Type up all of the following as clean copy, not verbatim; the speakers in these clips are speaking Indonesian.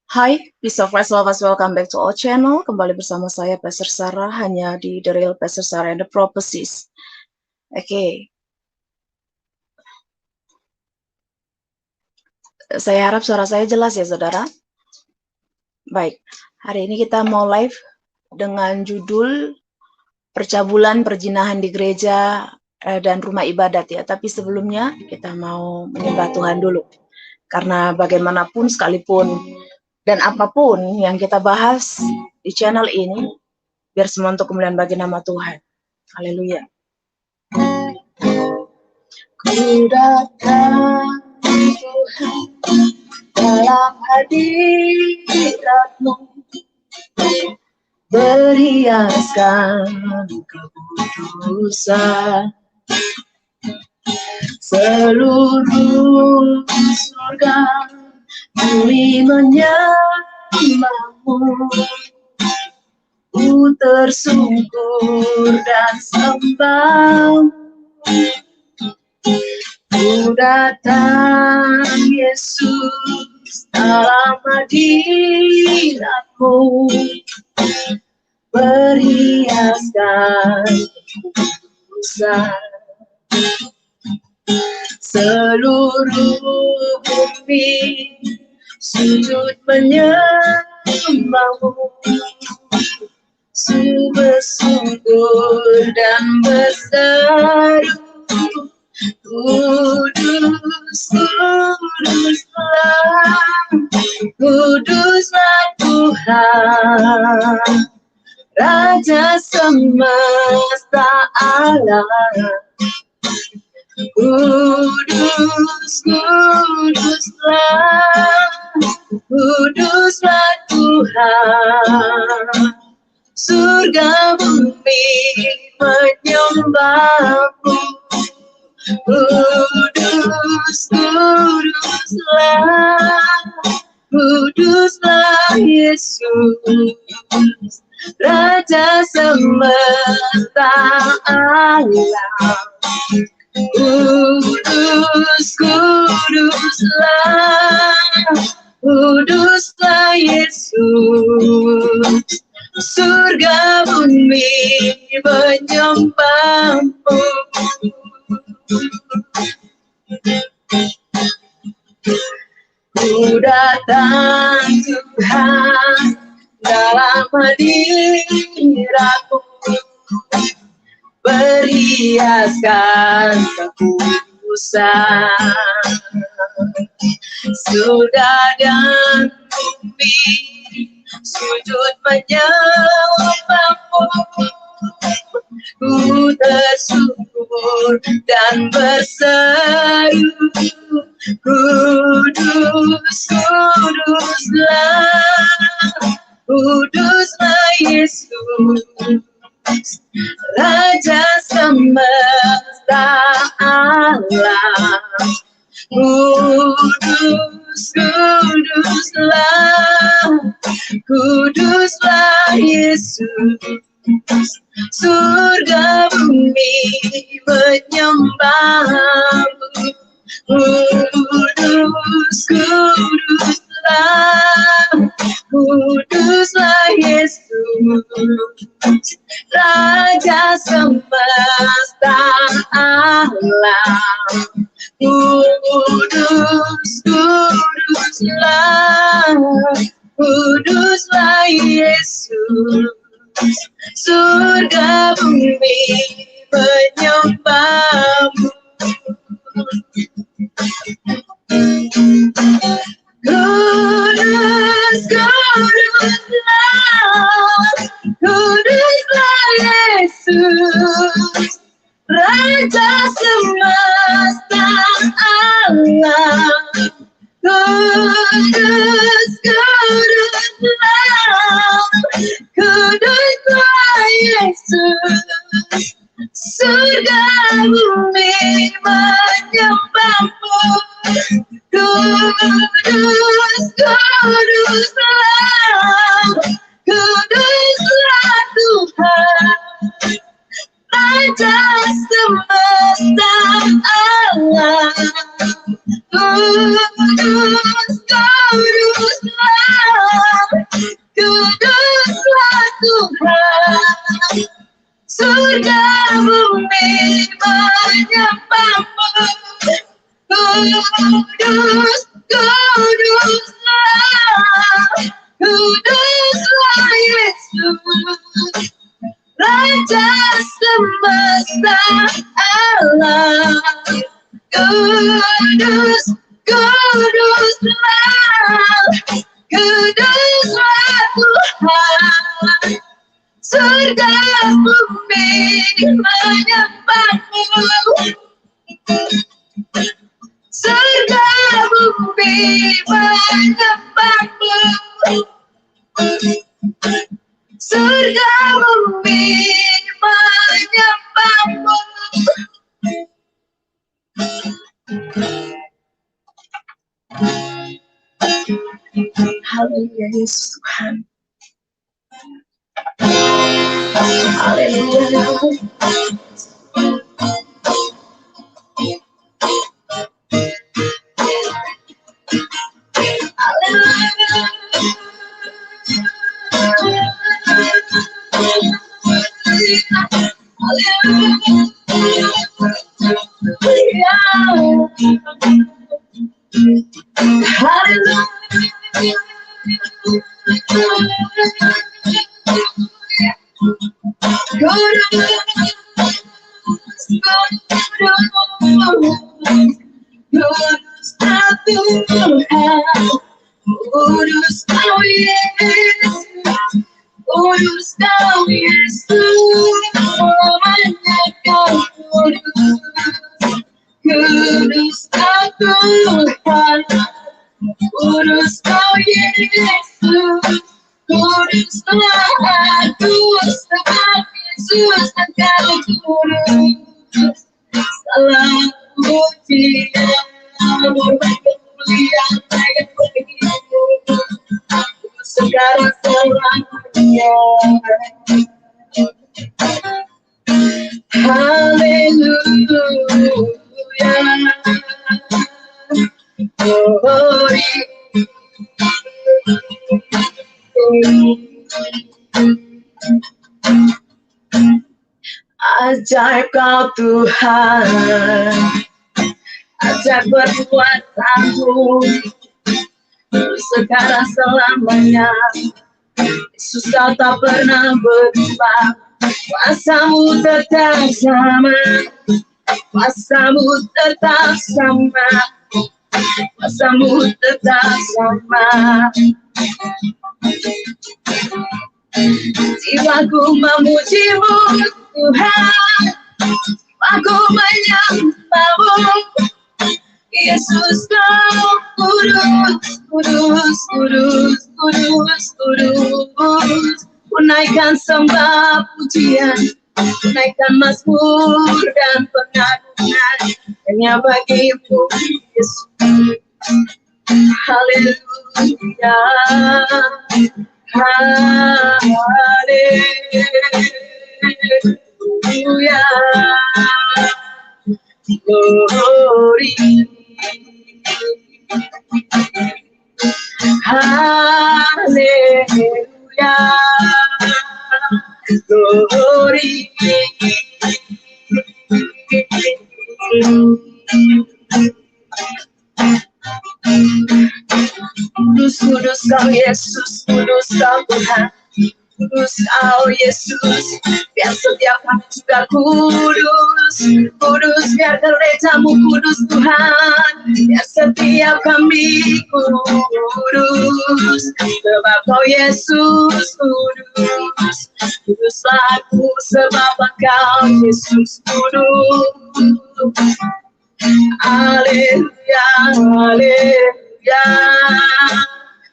Hai, Peace of Christ lovers, welcome back to our channel. Kembali bersama saya, Pastor Sarah, hanya di The Real Pastor Sarah and the Prophecies. Oke, saya harap suara saya jelas ya, saudara. Baik, hari ini kita mau live dengan judul Percabulan Perjinahan di Gereja dan Rumah Ibadat ya. Tapi sebelumnya kita mau menyembah Tuhan dulu. Karena bagaimanapun sekalipun dan apapun yang kita bahas di channel ini, biar semua untuk kemuliaan bagi nama Tuhan. Haleluya. Ku datang Tuhan dalam hadirat-Mu, berhiaskan kekudusan. Seluruh surga bumi menyembah-Mu. Ku tersungkur dan sembah. Ku datang Yesus dalam hadirat-Mu, berhiaskan kekudusan. Seluruh bumi sujud menyembah-Mu, bersungkur dan berseru, Kudus, kuduslah, kuduslah Tuhan, Raja semesta alam. Kudus, kuduslah, kuduslah Tuhan, surga bumi menyembah-Mu. Kudus, kuduslah, kuduslah Yesus, Raja semesta alam. Kudus, kuduslah, kuduslah Yesus, surga bumi menyembah-Mu. Ku datang Tuhan dalam hadirat-Mu, berhiaskan kekudusan. Surga dan bumi sujud menyembah-Mu. Ku tersungkur dan berseru, Kudus, kuduslah, kuduslah Yesus, Raja semesta alam. Kudus, kuduslah, kuduslah Yesus, surga bumi menyembah-Mu. Kudus, kuduslah, kuduslah Yesus, Raja semesta alam. Kudus, kuduslah, kuduslah Yesus, surga bumi menyembah-Mu. Kudus, kuduslah, kuduslah Yesus, Raja semesta alam. Kudus, kuduslah, kuduslah Yesus, surga bumi menyembah-Mu. Kudus, kuduslah, kuduslah Tuhan, Raja semesta alam. Kudus, kuduslah, menyembahmu. Kudus, kuduslah Yesus, Raja semesta alam. Kudus, kuduslah Tuhan, surga bumi menyembahmu. Surga bumi menyembahmu. Surga bumi menyembahmu. Haleluya Yesus Tuhan. Haleluya. Ajaib kau Tuhan, ajaib perbuatanmu, sekarang selamanya. Yesus kau tak pernah berubah, kuasamu tetap sama, kuasamu tetap sama, kuasamu tetap sama. Jiwaku memujimu Tuhan, aku menyembahmu. Yesus kau kudus, kudus, kudus, kudus, kudus. Ku naikkan sembah pujian, ku naikkan mazmur dan pengagungan hanya bagimu Yesus. Haleluya, haleluya, glory, haleluya, glory. Kudus, kudus kau Yesus, kudus kau Tuhan, kudus kau Yesus, biar setiap kami juga kudus, kudus biar gerejamu kudus Tuhan, biar setiap kami kudus, sebab kau Yesus kudus, kuduslah aku sebab kau Yesus kudus. Haleluya, haleluya.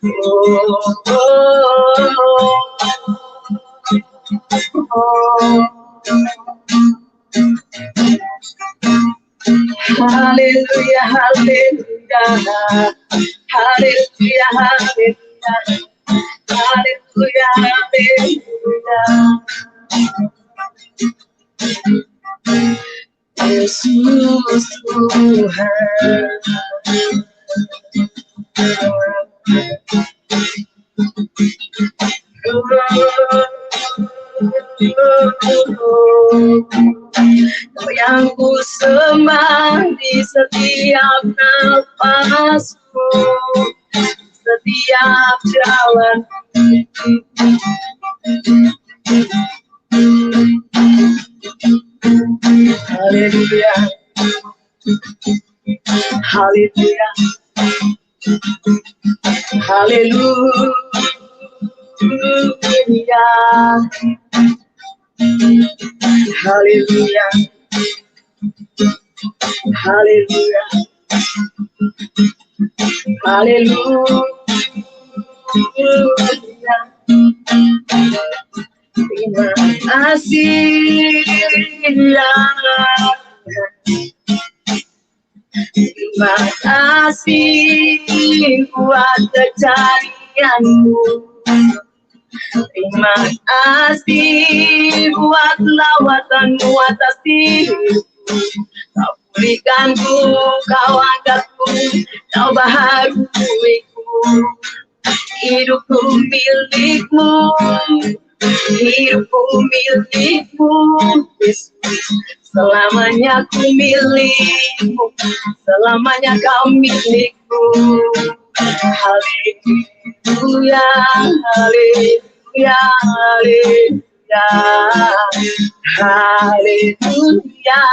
Oh, oh, oh. Haleluya, haleluya. Haleluya, haleluya. Haleluya, haleluya. Yesus Tuhan. Kau yang ku sembah di setiap nafasku, setiap jalan. Haleluya, haleluya, haleluya, haleluya, haleluya, haleluya. Terima kasih ya, terima kasih buat kejadianmu. Terima kasih buat lawatanmu atas diriku. Kau pulihkanku, kau angkatku, kau baharuiku. Hidupku milikmu, hidupku milikmu, Yesus. Selamanya ku milikmu, selamanya kau milikku. Haleluya, haleluya, haleluya, haleluya.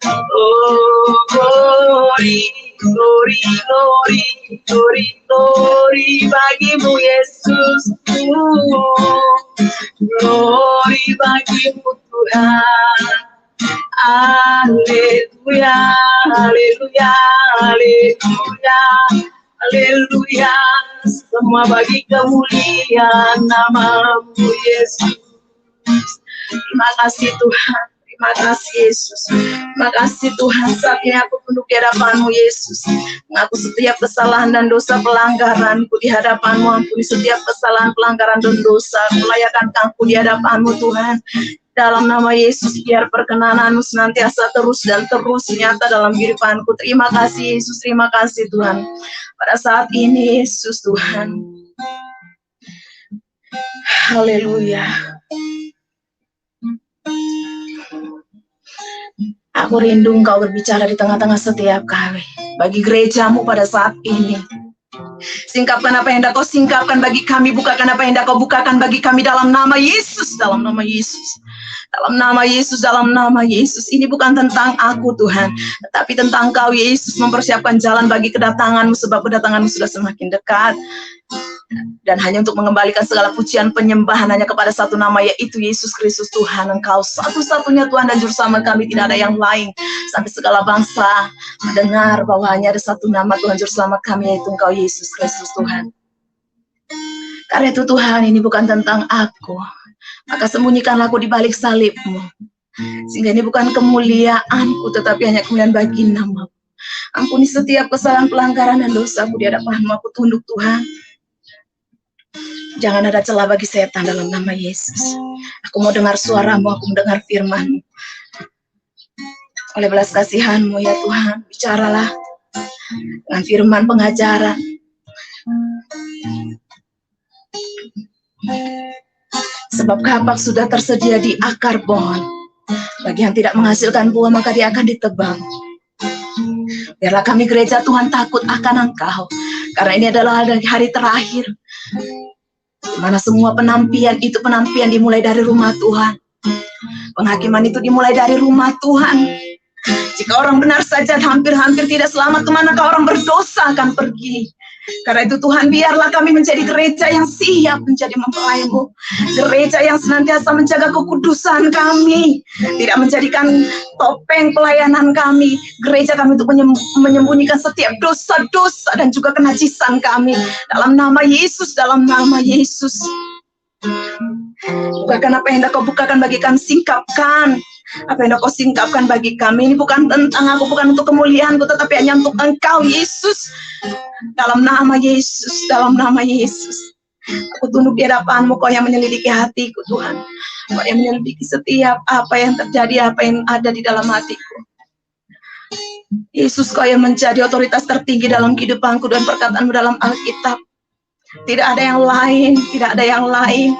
Oh, glory, glory, glory, glory, glory bagimu Yesus. Glory bagimu Tuhan. Haleluya, haleluya, haleluya, haleluya. Semua bagi kemuliaan namamu Yesus. Terima kasih Tuhan. Terima kasih Yesus. Terima kasih Tuhan, saatnya aku tunduk di hadapan-Mu Yesus. Mengaku setiap kesalahan dan dosa pelanggaranku di hadapan-Mu. Ampuni setiap kesalahan, pelanggaran dan dosa. Melayakan aku di hadapan-Mu Tuhan. Dalam nama Yesus, biar perkenanan-Mu senantiasa terus dan terus nyata dalam kehidupanku. Terima kasih Yesus, terima kasih Tuhan. Pada saat ini Yesus Tuhan. Haleluya. Aku rindu Engkau berbicara di tengah-tengah setiap kami. Bagi gerejamu pada saat ini. Singkapkan apa yang hendak Kau singkapkan bagi kami. Bukakan apa yang hendak Kau bukakan bagi kami dalam nama Yesus. Dalam nama Yesus. Dalam nama Yesus, dalam nama Yesus. Ini bukan tentang aku Tuhan. Tetapi tentang Kau Yesus mempersiapkan jalan bagi kedatangan-Mu. Sebab kedatangan-Mu sudah semakin dekat. Dan hanya untuk mengembalikan segala pujian penyembahan hanya kepada satu nama, yaitu Yesus Kristus Tuhan. Engkau satu-satunya Tuhan dan Juru Selamat kami, tidak ada yang lain. Sampai segala bangsa mendengar bahwa hanya ada satu nama Tuhan Juru Selamat kami, yaitu Engkau Yesus Kristus Tuhan. Karena itu Tuhan, ini bukan tentang aku. Maka sembunyikanlah aku di balik salib-Mu. Sehingga ini bukan kemuliaanku, tetapi hanya kemuliaan bagi nama-Mu. Ampuni setiap kesalahan, pelanggaran, dan dosaku di hadapan-Mu. Aku tunduk Tuhan. Jangan ada celah bagi setan dalam nama Yesus. Aku mau dengar suara-Mu, aku mau dengar firman-Mu. Oleh belas kasihan-Mu ya Tuhan, bicaralah dengan firman pengajaran. Sebab kapak sudah tersedia di akar pohon. Bagi yang tidak menghasilkan buah, maka dia akan ditebang. Biarlah kami gereja Tuhan takut akan Engkau. Karena ini adalah hari terakhir. Di mana semua penampian itu dimulai dari rumah Tuhan. Penghakiman itu dimulai dari rumah Tuhan. Jika orang benar saja hampir-hampir tidak selamat, kemanakah orang berdosa akan pergi? Karena itu Tuhan, biarlah kami menjadi gereja yang siap menjadi mempelai-Mu. Gereja yang senantiasa menjaga kekudusan kami. Tidak menjadikan topeng pelayanan kami. Gereja kami untuk menyembunyikan setiap dosa-dosa dan juga kenajisan kami. Dalam nama Yesus, dalam nama Yesus. Bukakan apa yang hendak Kau bukakan bagi kami, singkapkan. Apa yang Kau singkapkan bagi kami. Ini bukan tentang aku, bukan untuk kemuliaanku, tetapi hanya untuk Engkau Yesus. Dalam nama Yesus, dalam nama Yesus. Aku tunduk di hadapan-Mu, Kau yang menyelidiki hatiku Tuhan. Kau yang menyelidiki setiap apa yang terjadi, apa yang ada di dalam hatiku. Yesus, Kau yang menjadi otoritas tertinggi dalam kehidupanku dan perkataan-Mu dalam Alkitab. Tidak ada yang lain, tidak ada yang lain.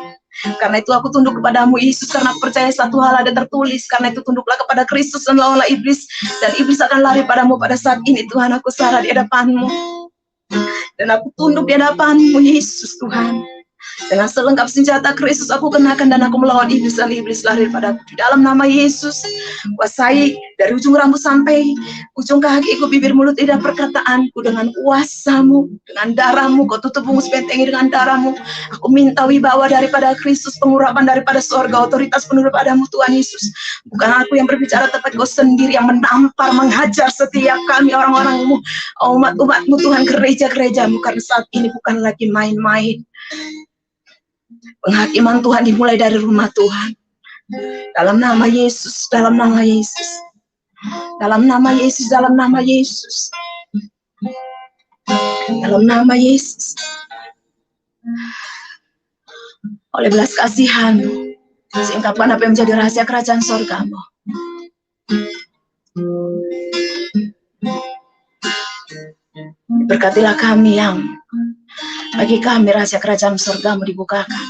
Karena itu aku tunduk kepadamu Yesus, karena aku percaya satu hal ada tertulis. Karena itu tunduklah kepada Kristus dan lawanlah iblis, dan iblis akan lari padamu. Pada saat ini Tuhan, aku sarah di hadapanmu, dan aku tunduk di hadapanmu Yesus Tuhan. Dengan selengkap senjata Kristus aku kenakan, dan aku melawan iblis, dan iblis lari padaku. Di dalam nama Yesus, kuasai dari ujung rambut sampai ujung kakiku, bibir, mulut, lidah, perkataanku dengan kuasamu, dengan darahmu. Kau tutup bungus bentengi dengan darahmu. Aku minta wibawa daripada Kristus, pengurapan daripada sorga, otoritas penuh padamu Tuhan Yesus. Bukan aku yang berbicara, tapi Kau sendiri yang menampar, menghajar setiap kami orang-orangmu, umat-umatmu Tuhan, gereja-gerejamu. Karena saat ini bukan lagi main-main. Penghakiman Tuhan dimulai dari rumah Tuhan. Dalam nama Yesus, dalam nama Yesus, dalam nama Yesus, dalam nama Yesus, dalam nama Yesus. Oleh belas kasihan-Mu, singkapkan apa yang menjadi rahasia kerajaan sorga-Mu. Berkatilah kami yang bagi kami rahasia kerajaan sorga-Mu dibukakan.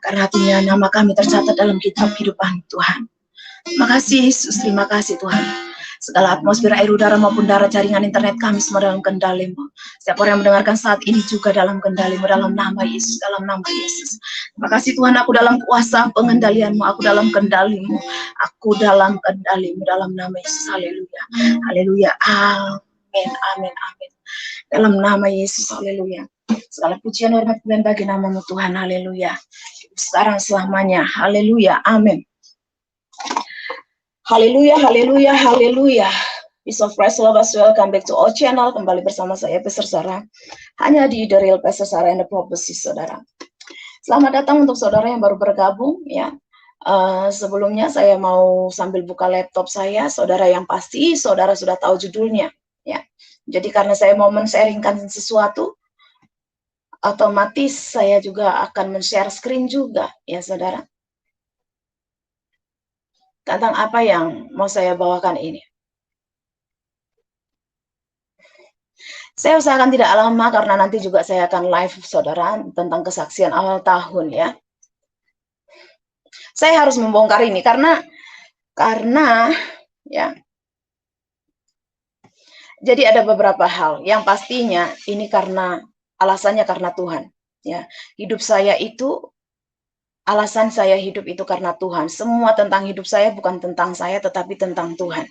Karena hatinya nama kami tercatat dalam kitab kehidupan Tuhan. Terima kasih Yesus, terima kasih Tuhan. Segala atmosfer air udara maupun darah jaringan internet kami semua dalam kendali-Mu. Setiap orang yang mendengarkan saat ini juga dalam kendali-Mu, dalam nama Yesus, dalam nama Yesus. Terima kasih Tuhan, aku dalam kuasa pengendalian-Mu, aku dalam kendali-Mu, aku dalam kendali-Mu, dalam nama Yesus. Haleluya, haleluya, amin, amin, amin. Dalam nama Yesus, haleluya. Segala pujian, hormat, dan bagi nama-Mu Tuhan, haleluya. Sekarang selamanya, haleluya, amin. Haleluya, haleluya, haleluya. Peace of Christ, lovers, welcome back to our channel. Kembali bersama saya, Pastor Sarah. Hanya di The Real Pastor Sarah and the Prophecy, saudara. Selamat datang untuk saudara yang baru bergabung, ya. Sebelumnya saya mau sambil buka laptop saya, saudara yang pasti, saudara sudah tahu judulnya, ya. Jadi karena saya mau men-sharingkan sesuatu, otomatis saya juga akan men-share screen juga, ya saudara. Tentang apa yang mau saya bawakan ini. Saya usahakan tidak lama karena nanti juga saya akan live saudara tentang kesaksian awal tahun ya. Saya harus membongkar ini karena ya. Jadi ada beberapa hal yang pastinya ini karena alasannya karena Tuhan ya. Hidup saya itu, alasan saya hidup itu karena Tuhan. Semua tentang hidup saya bukan tentang saya, tetapi tentang Tuhan.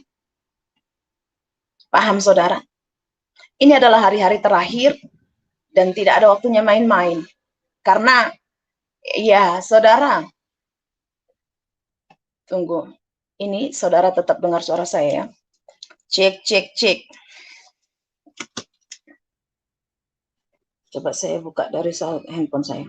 Paham saudara? Ini adalah hari-hari terakhir dan tidak ada waktunya main-main. Karena, ya saudara, tunggu. Ini saudara tetap dengar suara saya ya. Cek, cek, cek. Coba saya buka dari handphone saya.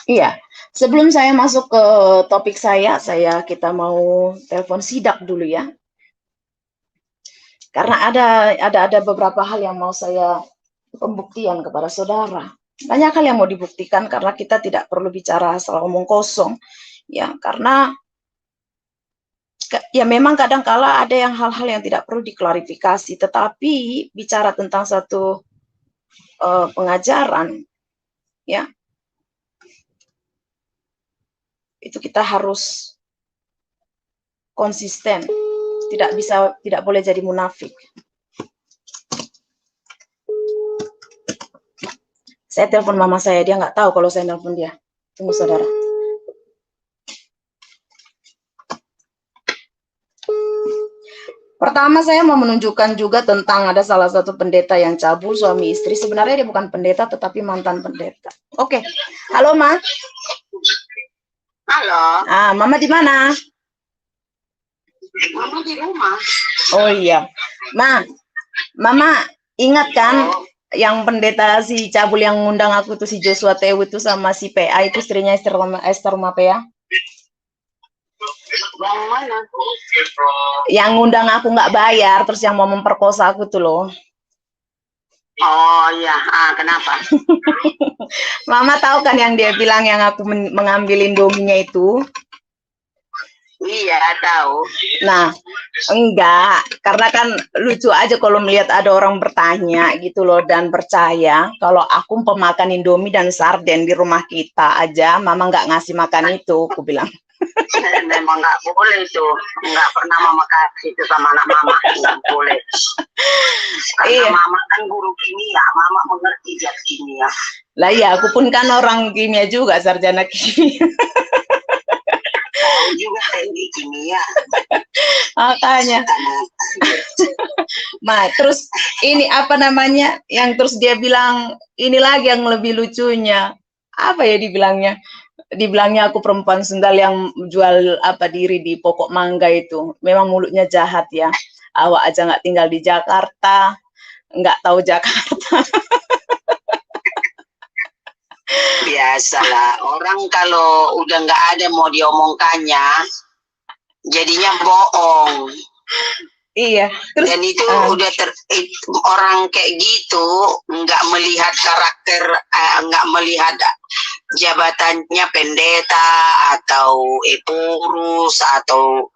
Iya, sebelum saya masuk ke topik kita mau telepon sidak dulu ya. Karena ada beberapa hal yang mau saya pembuktian kepada saudara. Banyak hal yang mau dibuktikan karena kita tidak perlu bicara asal omong kosong. Ya, karena ya memang kadang-kala ada yang hal-hal yang tidak perlu diklarifikasi, tetapi bicara tentang satu pengajaran ya, itu kita harus konsisten, tidak boleh jadi munafik. Saya telepon mama saya, dia nggak tahu kalau saya telepon dia. Tunggu saudara. Pertama saya mau menunjukkan juga tentang ada salah satu pendeta yang cabul suami istri. Sebenarnya dia bukan pendeta tetapi mantan pendeta. Oke. Halo, Ma. Halo. Mama di mana? Mama di rumah. Oh iya. Mama ingat kan yang pendeta si cabul yang ngundang aku tuh, si Joshua Tewu itu sama si PA itu istrinya Esther Mapea? Yang mana? Yang ngundang aku nggak bayar, terus yang mau memperkosa aku tuh loh. Oh iya, kenapa? Mama tahu kan yang dia bilang yang aku mengambil Indominya itu? Iya, tahu. Nah, enggak, karena kan lucu aja kalau melihat ada orang bertanya gitu loh dan percaya kalau aku pemakan Indomie dan sarden di rumah kita aja, mama nggak ngasih makan itu, aku bilang. Memang nggak boleh itu, nggak pernah mama kasih itu sama anak mama, nggak boleh. Karena Iya. mama kan guru kimia, mama mengerti zat kimia. Lah iya, aku pun kan orang kimia juga, sarjana kimia. Tahu juga teknik kimia. Makanya. Nah, terus ini apa namanya? Yang terus dia bilang ini lagi yang lebih lucunya. Apa ya dibilangnya? Dibilangnya aku perempuan sundal yang jual apa diri di pokok mangga itu. Memang mulutnya jahat ya. Awak aja nggak tinggal di Jakarta, nggak tahu Jakarta. Biasalah, orang kalau udah nggak ada mau diomongkannya, jadinya bohong. Iya. Terus Dan itu udah orang kayak gitu nggak melihat karakter, nggak melihat jabatannya pendeta atau epurus atau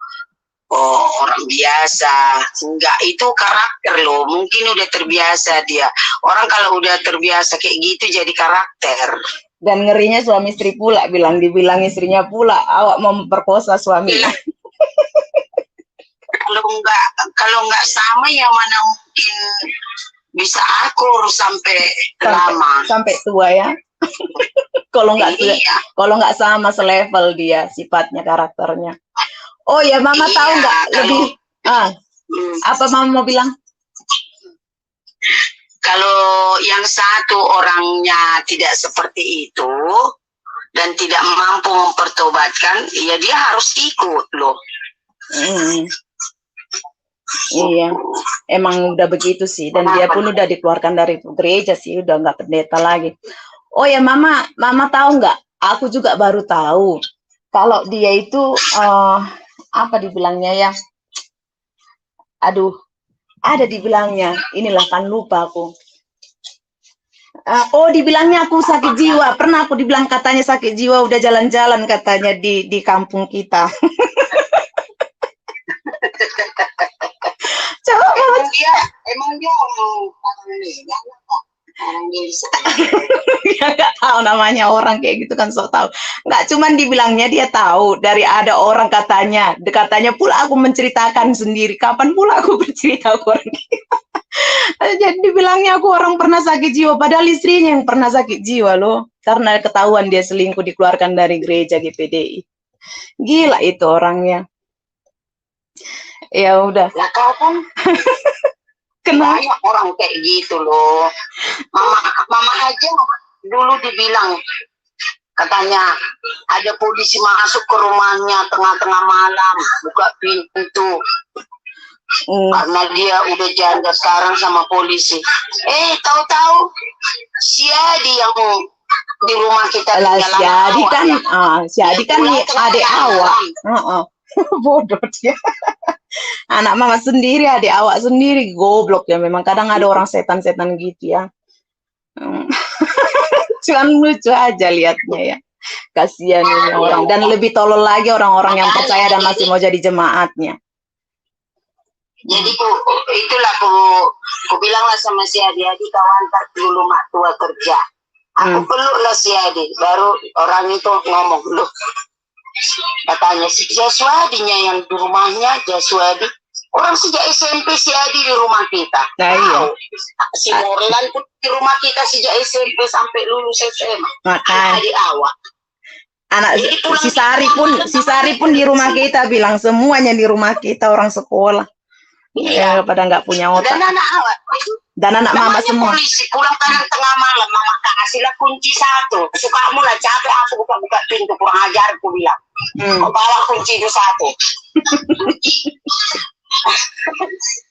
orang biasa. Enggak, itu karakter loh. Mungkin udah terbiasa dia. Orang kalau udah terbiasa kayak gitu jadi karakter. Dan ngerinya suami istri pula dibilang istrinya pula, awak mau memperkosa suaminya. Kalau nggak sama ya mana mungkin bisa akur sampai lama. Sampai tua ya. Kalau nggak sama selevel dia sifatnya, karakternya. Oh ya, mama tahu nggak lebih apa mama mau bilang? Kalau yang satu orangnya tidak seperti itu dan tidak mampu mempertobatkan, ya dia harus ikut loh. Iya, emang udah begitu sih. Dan dia pun udah dikeluarkan dari gereja sih, udah nggak pendeta lagi. Oh ya, mama tahu nggak? Aku juga baru tahu kalau dia itu apa dibilangnya ya? Aduh, ada dibilangnya. Inilah kan lupa aku. Dibilangnya aku sakit jiwa. Pernah aku dibilang katanya sakit jiwa, udah jalan-jalan katanya di kampung kita. Emang dia orang desa. Ya nggak tahu namanya orang kayak gitu kan, sok tahu. Nggak cuman dibilangnya dia tahu dari ada orang katanya pula aku menceritakan sendiri. Kapan pula aku bercerita ke orang? Jadi dibilangnya aku orang pernah sakit jiwa, padahal istrinya yang pernah sakit jiwa loh, karena ketahuan dia selingkuh, dikeluarkan dari gereja GPDI. Gila itu orangnya. Ya udah. Lah kapan? Kenapa? Banyak orang kayak gitu loh. Mama aja dulu dibilang, katanya ada polisi masuk ke rumahnya tengah-tengah malam, buka pintu. Karena dia udah janda sekarang sama polisi. Tahu-tahu si Adi yang di rumah kita. Si Adi kan adik awak. Bodoh dia. Anak mama sendiri, adik awak sendiri, goblok ya. Memang kadang ada orang setan-setan gitu ya. Cuman lucu aja liatnya ya. Kasihan ini orang. Dan lebih tolol lagi orang-orang yang percaya dan masih mau jadi jemaatnya. Jadi itulah ku bilanglah sama si Adi kawan tak dulu mak tua kerja. Aku peluklah si Adi, baru orang itu ngomong, loh, katanya si Jaswadinya yang di rumahnya, Jaswadi. Orang sejak SMP si Adi di rumah kita. Nah, iya. Si Morlan pun di rumah kita sejak SMP sampai lulus SMA. Adik awak. Anak si Sari pun di rumah kita, bilang semuanya di rumah kita orang sekolah. Iya. Pada nggak punya otak. Dan anak awak. Dan anak mama semua. Polisi pulang kadang tengah malam, mama kasihlah kunci satu. Sukamu lah, capek aku buka pintu, kurang ajar aku bilang. Kau bawa kunci itu satu.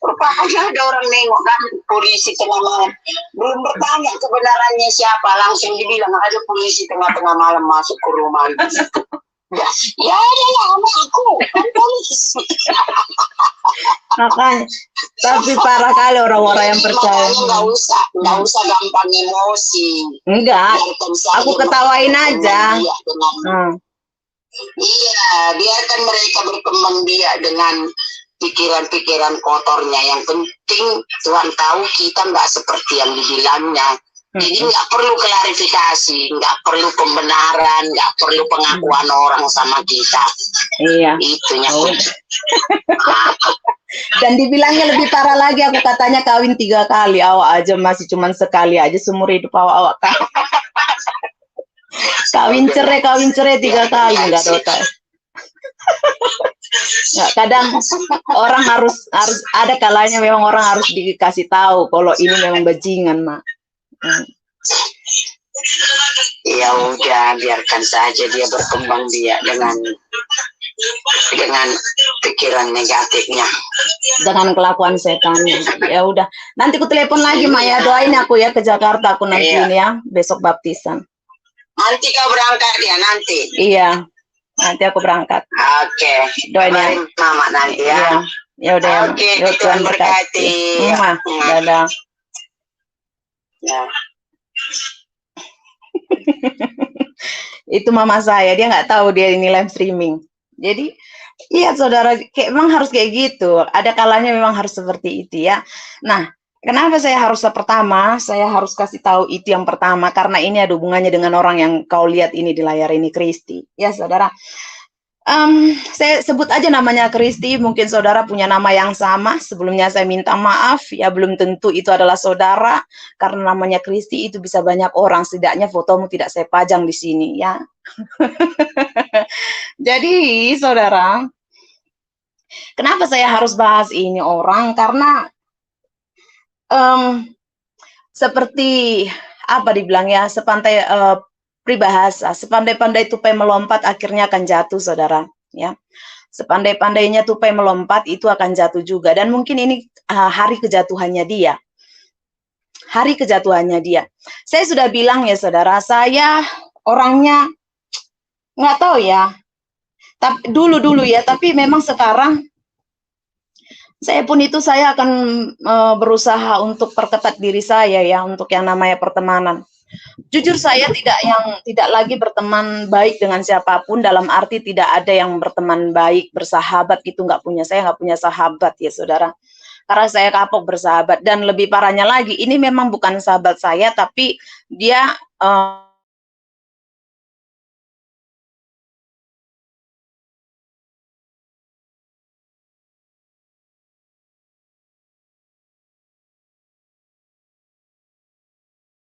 Rupanya ada orang nengok kan, polisi tengah malam. Belum bertanya kebenarannya siapa, langsung dibilang ada polisi tengah-tengah malam masuk ke rumah. Ya sama aku kan polisi. Makanya, tapi parah kali orang-orang yang percaya. Nggak usah gampang emosi. Enggak, aku ketawain aja. Iya, biarkan mereka berkembang biak dengan pikiran-pikiran kotornya. Yang penting Tuhan tahu kita nggak seperti yang dibilangnya. Jadi nggak perlu klarifikasi, nggak perlu pembenaran, nggak perlu pengakuan orang sama kita. Iya. Itunya. Dan dibilangnya lebih parah lagi, aku katanya kawin 3 kali, awak aja masih cuman sekali aja seumur hidup awak. Kawin cerai 3 kali nggak dosa. Nggak, kadang orang harus ada kalanya memang orang harus dikasih tahu kalau ini memang bajingan, Mak. Ya udah, biarkan saja dia berkembang biak dengan pikiran negatifnya, dengan kelakuan setan. Ya udah, nanti aku telepon lagi, Mak ya, doain aku ya ke Jakarta, aku nanti ini ya besok baptisan. Nanti kau berangkat ya nanti? Iya, nanti aku berangkat. Oke. Doain ya. Mama nanti ya. Ya udah. Oke, Tuhan berkati. Dadah. Ya. Itu mama saya, dia nggak tahu dia ini live streaming. Jadi, iya saudara, memang harus kayak gitu. Ada kalanya memang harus seperti itu ya. Nah, kenapa saya harus saya harus kasih tahu itu yang pertama, karena ini ada hubungannya dengan orang yang kau lihat ini di layar ini, Kristi. Ya saudara, saya sebut aja namanya Kristi, mungkin saudara punya nama yang sama. Sebelumnya saya minta maaf, ya belum tentu itu adalah saudara, karena namanya Kristi itu bisa banyak orang, setidaknya fotomu tidak saya pajang di sini ya. Jadi saudara, kenapa saya harus bahas ini orang? Karena seperti apa dibilangnya, peribahasa, sepandai-pandai tupai melompat akhirnya akan jatuh, saudara. Ya, sepandai-pandainya tupai melompat itu akan jatuh juga. Dan mungkin ini hari kejatuhannya dia. Hari kejatuhannya dia. Saya sudah bilang ya, saudara, saya orangnya nggak tahu ya. Tapi dulu ya, tapi memang sekarang saya pun itu saya akan berusaha untuk perketat diri saya ya, untuk yang namanya pertemanan. Jujur saya tidak lagi berteman baik dengan siapapun, dalam arti tidak ada yang berteman baik, bersahabat gitu, saya nggak punya sahabat ya saudara. Karena saya kapok bersahabat, dan lebih parahnya lagi, ini memang bukan sahabat saya, tapi dia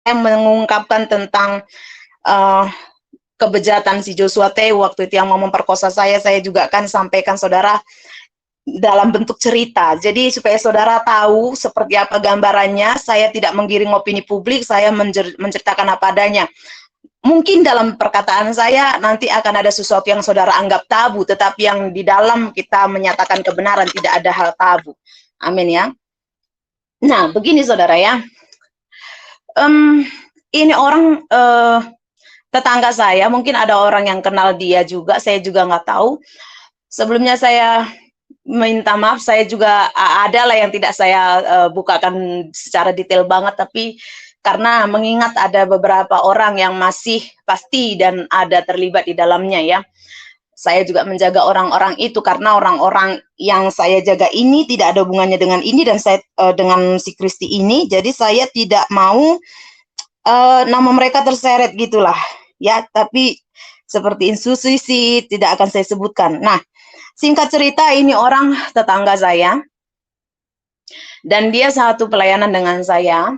mengungkapkan tentang kebejatan si Joshua T waktu itu yang mau memperkosa saya juga kan sampaikan saudara dalam bentuk cerita. Jadi supaya saudara tahu seperti apa gambarannya, saya tidak menggiring opini publik, saya menceritakan apa adanya. Mungkin dalam perkataan saya nanti akan ada sesuatu yang saudara anggap tabu, tetapi yang di dalam kita menyatakan kebenaran, tidak ada hal tabu. Amin ya. Nah, begini saudara ya. Ini orang tetangga saya, mungkin ada orang yang kenal dia juga, saya juga nggak tahu. Sebelumnya saya minta maaf, saya juga ada lah yang tidak saya bukakan secara detail banget, tapi karena mengingat ada beberapa orang yang masih pasti dan ada terlibat di dalamnya ya. Saya juga menjaga orang-orang itu, karena orang-orang yang saya jaga ini tidak ada hubungannya dengan ini dan saya dengan si Kristi ini, jadi saya tidak mau nama mereka terseret gitulah ya, tapi seperti institusi tidak akan saya sebutkan. Nah, singkat cerita, ini orang tetangga saya dan dia satu pelayanan dengan saya.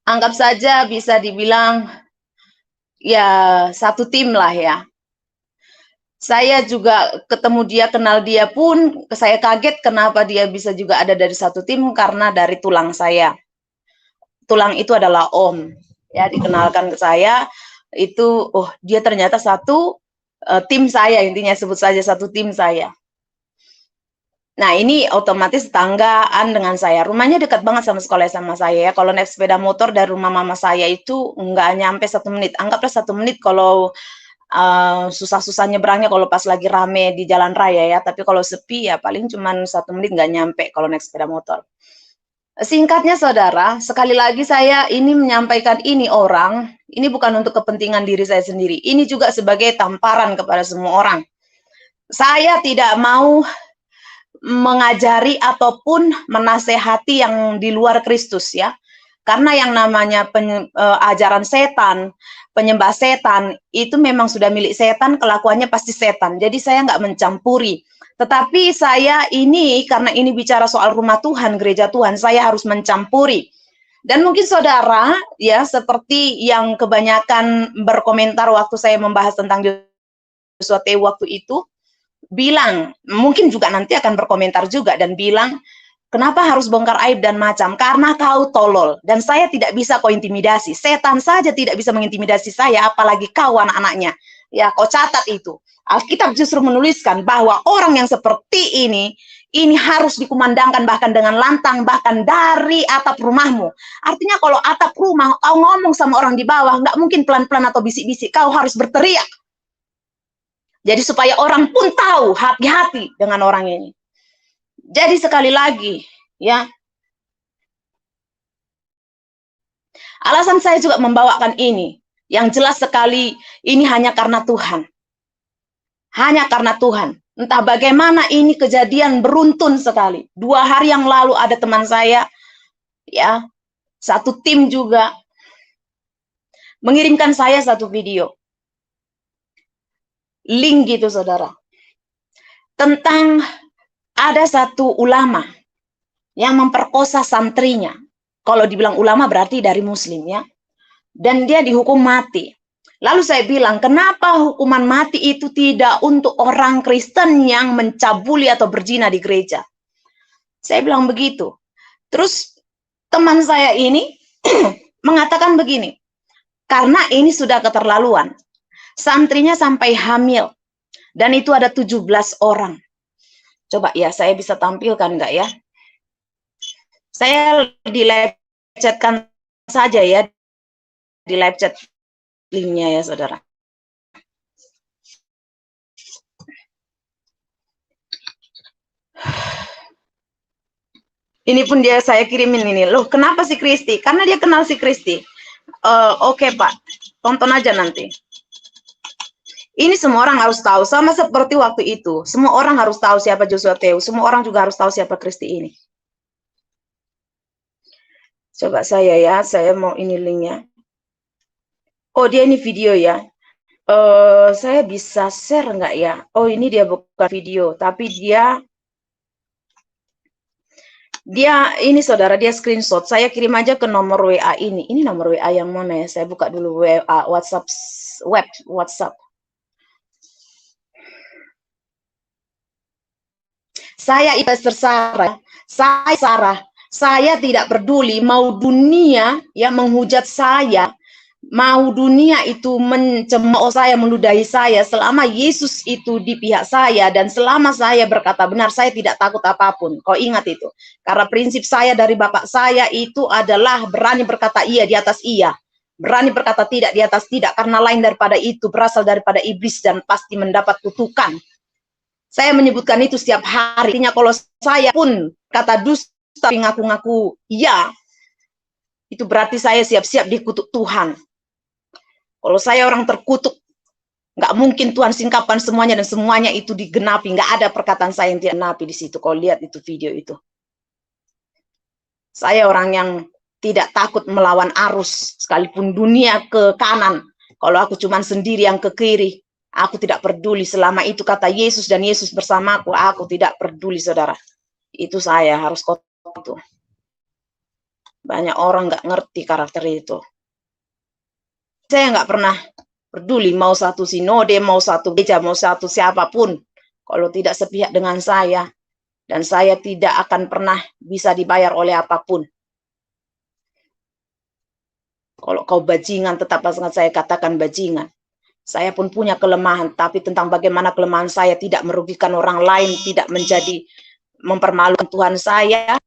Anggap saja bisa dibilang ya satu tim lah ya. Saya juga ketemu dia, kenal dia pun saya kaget kenapa dia bisa juga ada dari satu tim, karena dari tulang saya. Tulang itu adalah Om, ya, dikenalkan ke saya itu, oh dia ternyata satu tim saya, intinya sebut saja satu tim saya. Nah ini otomatis tetanggaan dengan saya, rumahnya dekat banget sama sekolah sama saya ya. Kalau naik sepeda motor dari rumah mama saya itu nggak nyampe 1 menit, anggaplah 1 menit kalau susah-susah nyebrangnya kalau pas lagi rame di jalan raya ya, tapi kalau sepi ya paling cuma 1 menit nggak nyampe kalau naik sepeda motor. Singkatnya saudara, sekali lagi saya ini menyampaikan ini bukan untuk kepentingan diri saya sendiri. Ini juga sebagai tamparan kepada semua orang. Saya tidak mau mengajari ataupun menasehati yang di luar Kristus ya. Karena yang namanya ajaran setan, penyembah setan, itu memang sudah milik setan, kelakuannya pasti setan. Jadi saya nggak mencampuri. Tetapi saya ini, karena ini bicara soal rumah Tuhan, gereja Tuhan, saya harus mencampuri. Dan mungkin saudara, ya seperti yang kebanyakan berkomentar waktu saya membahas tentang Joshua T waktu itu, bilang, mungkin juga nanti akan berkomentar juga dan bilang, kenapa harus bongkar aib dan macam? Karena kau tolol dan saya tidak bisa kau intimidasi. Setan saja tidak bisa mengintimidasi saya, apalagi kau anak-anaknya. Ya, kau catat itu. Alkitab justru menuliskan bahwa orang yang seperti ini harus dikumandangkan bahkan dengan lantang, bahkan dari atap rumahmu. Artinya kalau atap rumah, kau ngomong sama orang di bawah, nggak mungkin pelan-pelan atau bisik-bisik. Kau harus berteriak. Jadi supaya orang pun tahu, hati-hati dengan orang ini. Jadi sekali lagi, ya, alasan saya juga membawakan ini, yang jelas sekali ini hanya karena Tuhan. Hanya karena Tuhan. Entah bagaimana ini kejadian beruntun sekali. 2 hari yang lalu ada teman saya, ya, satu tim juga, mengirimkan saya satu video. Link gitu saudara. Tentang ada satu ulama yang memperkosa santrinya. Kalau dibilang ulama berarti dari muslim ya. Dan dia dihukum mati. Lalu saya bilang, kenapa hukuman mati itu tidak untuk orang Kristen yang mencabuli atau berzina di gereja? Saya bilang begitu. Terus teman saya ini mengatakan begini, karena ini sudah keterlaluan. Santrinya sampai hamil. Dan itu ada 17 orang. Coba ya, saya bisa tampilkan enggak ya? Saya di live chatkan saja ya, di live chat linknya ya saudara. Ini pun dia saya kirimin ini. Loh, kenapa si Kristi? Karena dia kenal si Kristi. Oke, Pak. Tonton aja nanti. Ini semua orang harus tahu. Sama seperti waktu itu. Semua orang harus tahu siapa Joshua T. Semua orang juga harus tahu siapa Kristi ini. Coba saya ya. Saya mau ini linknya. Oh, dia ini video ya. Saya bisa share nggak ya? Oh, ini dia bukan video. Tapi dia ini saudara, dia screenshot. Saya kirim aja ke nomor WA ini. Ini nomor WA yang mana ya? Saya buka dulu WA, WhatsApp, WhatsApp. Saya Pastor Sarah, saya tidak peduli mau dunia ya menghujat saya, mau dunia itu mencemooh saya, meludahi saya, selama Yesus itu di pihak saya dan selama saya berkata benar, saya tidak takut apapun. Kau ingat itu. Karena prinsip saya dari Bapak saya itu adalah berani berkata iya di atas iya. Berani berkata tidak di atas tidak, karena lain daripada itu berasal daripada iblis dan pasti mendapat kutukan. Saya menyebutkan itu setiap hari. Artinya kalau saya pun kata dusta ngaku-ngaku iya, itu berarti saya siap-siap dikutuk Tuhan. Kalau saya orang terkutuk, nggak mungkin Tuhan singkapkan semuanya dan semuanya itu digenapi. Nggak ada perkataan saya yang tidak napi di situ. Kalau lihat itu video itu. Saya orang yang tidak takut melawan arus, sekalipun dunia ke kanan. Kalau aku cuma sendiri yang ke kiri, aku tidak peduli. Selama itu kata Yesus dan Yesus bersamaku, aku tidak peduli saudara. Itu saya harus kotor itu. Banyak orang nggak ngerti karakter itu. Saya nggak pernah peduli mau satu sinode, mau satu gereja, mau satu siapapun. Kalau tidak sepihak dengan saya, dan saya tidak akan pernah bisa dibayar oleh apapun. Kalau kau bajingan, tetap saya katakan bajingan. Saya pun punya kelemahan, tapi tentang bagaimana kelemahan saya tidak merugikan orang lain, tidak menjadi mempermalukan Tuhan saya.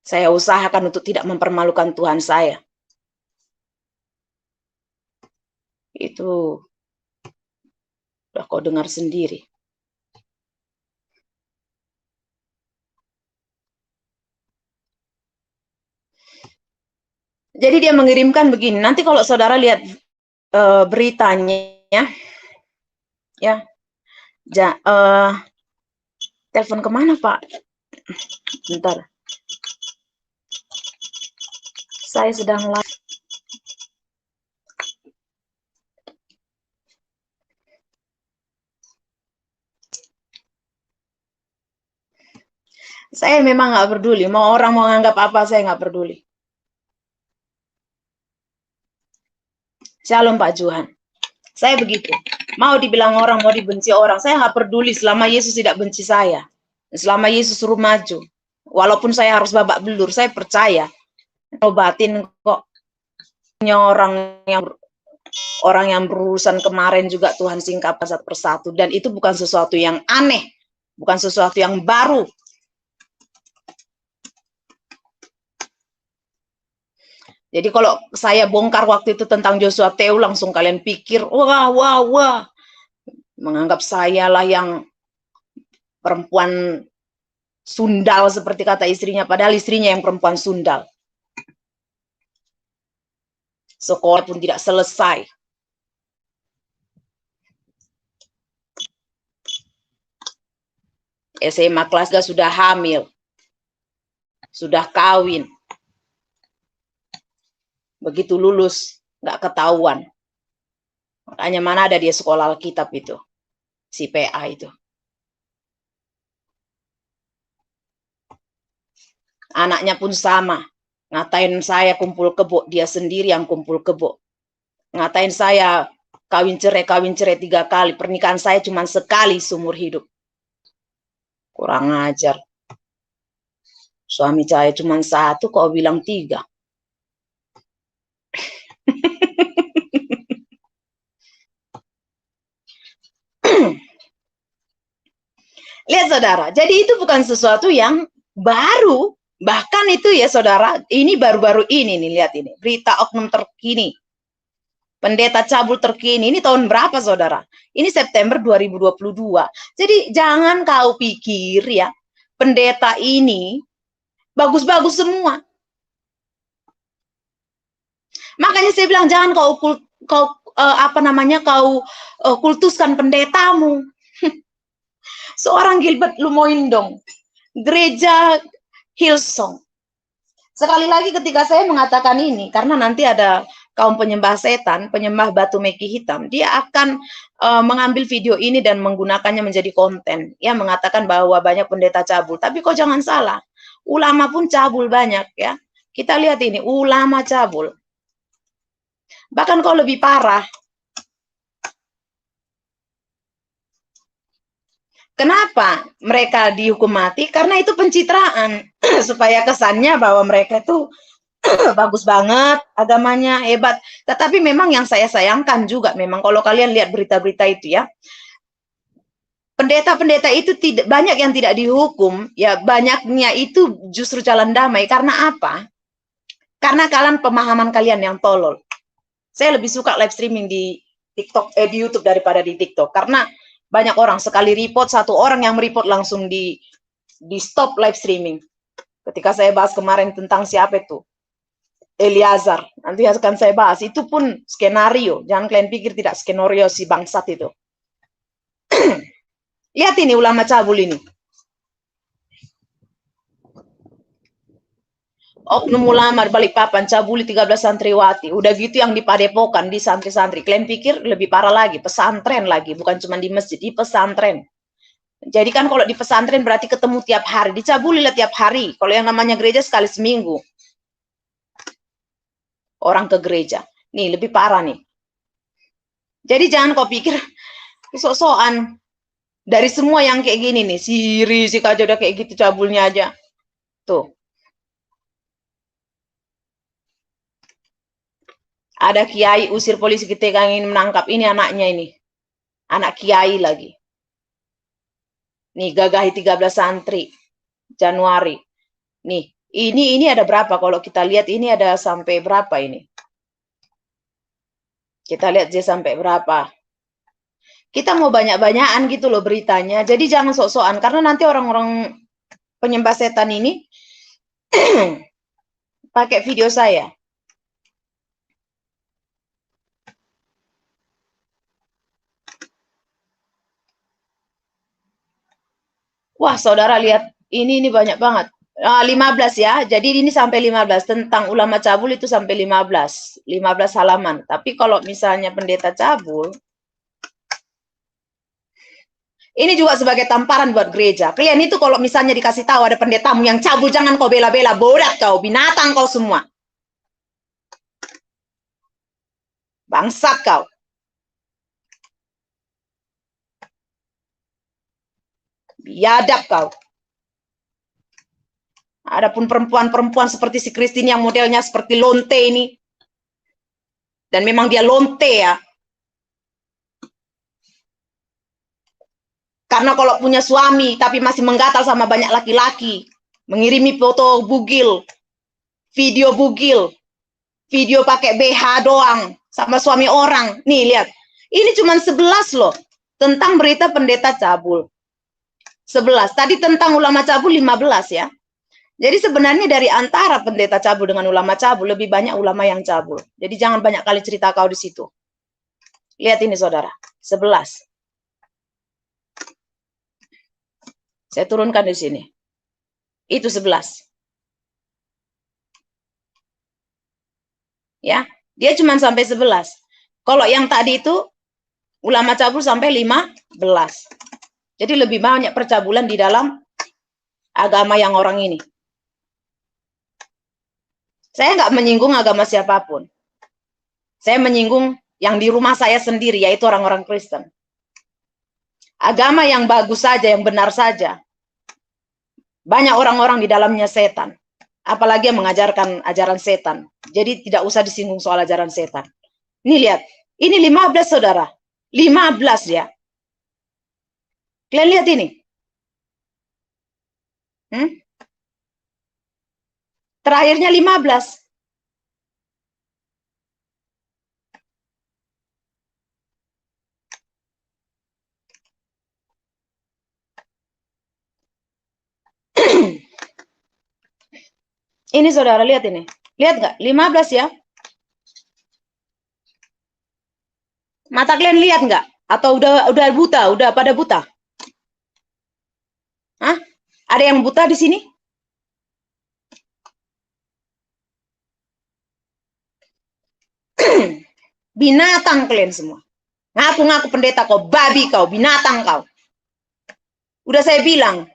Saya usahakan untuk tidak mempermalukan Tuhan saya. Itu udah kau dengar sendiri. Jadi dia mengirimkan begini, nanti kalau saudara lihat beritanya, ya, telepon kemana Pak? Bentar, saya sedang live. Saya memang nggak peduli, mau orang mau nganggap apa, saya nggak peduli. Shalom Pak Juhan. Saya begitu. Mau dibilang orang, mau dibenci orang, saya nggak peduli selama Yesus tidak benci saya. Selama Yesus suruh maju. Walaupun saya harus babak belur, saya percaya. Obatin kok. Orang yang berurusan kemarin juga Tuhan singkap satu persatu. Dan itu bukan sesuatu yang aneh. Bukan sesuatu yang baru. Jadi kalau saya bongkar waktu itu tentang Joshua Teu, langsung kalian pikir, wah. Menganggap saya lah yang perempuan sundal seperti kata istrinya. Padahal istrinya yang perempuan sundal. Sekolah pun tidak selesai. SMA kelas 3 sudah hamil. Sudah kawin. Begitu lulus, nggak ketahuan. Makanya mana ada dia sekolah Alkitab itu. Si PA itu. Anaknya pun sama. Ngatain saya kumpul kebo, dia sendiri yang kumpul kebo. Ngatain saya kawin cerai 3 kali. Pernikahan saya cuma sekali seumur hidup. Kurang ajar. Suami saya cuma 1, kok bilang 3. Lihat saudara, jadi itu bukan sesuatu yang baru. Bahkan itu ya saudara, ini baru-baru ini nih, lihat ini. Berita oknum terkini. Pendeta cabul terkini, ini tahun berapa saudara? Ini September 2022. Jadi jangan kau pikir ya, pendeta ini bagus-bagus semua. Makanya saya bilang jangan kau kultuskan pendetamu. Seorang Gilbert Lumoindong, gereja Hillsong. Sekali lagi ketika saya mengatakan ini, karena nanti ada kaum penyembah setan, penyembah batu meki hitam, dia akan mengambil video ini dan menggunakannya menjadi konten. Ya, mengatakan bahwa banyak pendeta cabul. Tapi kok jangan salah, ulama pun cabul banyak ya. Kita lihat ini, ulama cabul. Bahkan kok lebih parah. Kenapa mereka dihukum mati? Karena itu pencitraan. Supaya kesannya bahwa mereka itu bagus banget, agamanya hebat. Tetapi memang yang saya sayangkan juga, memang kalau kalian lihat berita-berita itu ya, pendeta-pendeta itu tidak banyak yang tidak dihukum, ya banyaknya itu justru jalan damai. Karena apa? Karena kalian pemahaman kalian yang tolol. Saya lebih suka live streaming di TikTok, di YouTube daripada di TikTok, karena banyak orang sekali report, 1 orang yang mereport langsung di stop live streaming. Ketika saya bahas kemarin tentang siapa itu, Eliazar, nanti akan saya bahas, itu pun skenario. Jangan kalian pikir tidak skenario si bangsat itu. Lihat ini ulama cabul ini. Oknum ulama Balikpapan cabuli 13 santriwati. Udah gitu yang di padepokan, di santri-santri. Kalian pikir lebih parah lagi, pesantren lagi, bukan cuma di masjid, di pesantren. Jadi kan kalau di pesantren berarti ketemu tiap hari, dicabuli lah tiap hari. Kalau yang namanya gereja sekali seminggu. Orang ke gereja. Nih, lebih parah nih. Jadi jangan kau pikir sok-sokan. Dari semua yang kayak gini nih, si Rizik aja udah kayak gitu cabulnya aja. Tuh. Ada kiai usir polisi ketika ingin menangkap. Ini anaknya ini. Anak kiai lagi. Nih, gagahi 13 santri. Januari. Nih, ini ada berapa? Kalau kita lihat ini ada sampai berapa ini? Kita lihat dia sampai berapa. Kita mau banyak-banyakan gitu loh beritanya. Jadi jangan sok-sokan. Karena nanti orang-orang penyembah setan ini pakai video saya. Wah, saudara lihat, ini banyak banget. 15 ya, jadi ini sampai 15. Tentang ulama cabul itu sampai 15 halaman. Tapi kalau misalnya pendeta cabul, ini juga sebagai tamparan buat gereja. Kalian itu kalau misalnya dikasih tahu ada pendetamu yang cabul, jangan kau bela-bela, bodoh kau, binatang kau semua. Bangsat kau. Biadab kau. Adapun perempuan-perempuan seperti si Christine yang modelnya seperti lonte ini. Dan memang dia lonte ya. Karena kalau punya suami tapi masih menggatal sama banyak laki-laki. Mengirimi foto bugil. Video bugil. Video pakai BH doang. Sama suami orang. Nih lihat. Ini cuma 11 loh. Tentang berita pendeta cabul. 11. Tadi tentang ulama cabul 15 ya. Jadi sebenarnya dari antara pendeta cabul dengan ulama cabul, lebih banyak ulama yang cabul. Jadi jangan banyak kali cerita kau di situ. Lihat ini saudara, 11. Saya turunkan di sini. Itu 11. Ya, dia cuma sampai 11. Kalau yang tadi itu, ulama cabul sampai 15. Jadi lebih banyak percabulan di dalam agama yang orang ini. Saya nggak menyinggung agama siapapun. Saya menyinggung yang di rumah saya sendiri, yaitu orang-orang Kristen. Agama yang bagus saja, yang benar saja. Banyak orang-orang di dalamnya setan. Apalagi yang mengajarkan ajaran setan. Jadi tidak usah disinggung soal ajaran setan. Ini lihat. Ini 15 saudara. 15 ya. Kalian lihat ini. Terakhirnya 15. Ini saudara lihat ini. Lihat nggak? 15 ya. Mata kalian lihat nggak? Atau udah buta? Udah pada buta? Hah? Ada yang buta di sini? Binatang kalian semua. Ngaku-ngaku pendeta kau, babi kau, binatang kau. Udah saya bilang,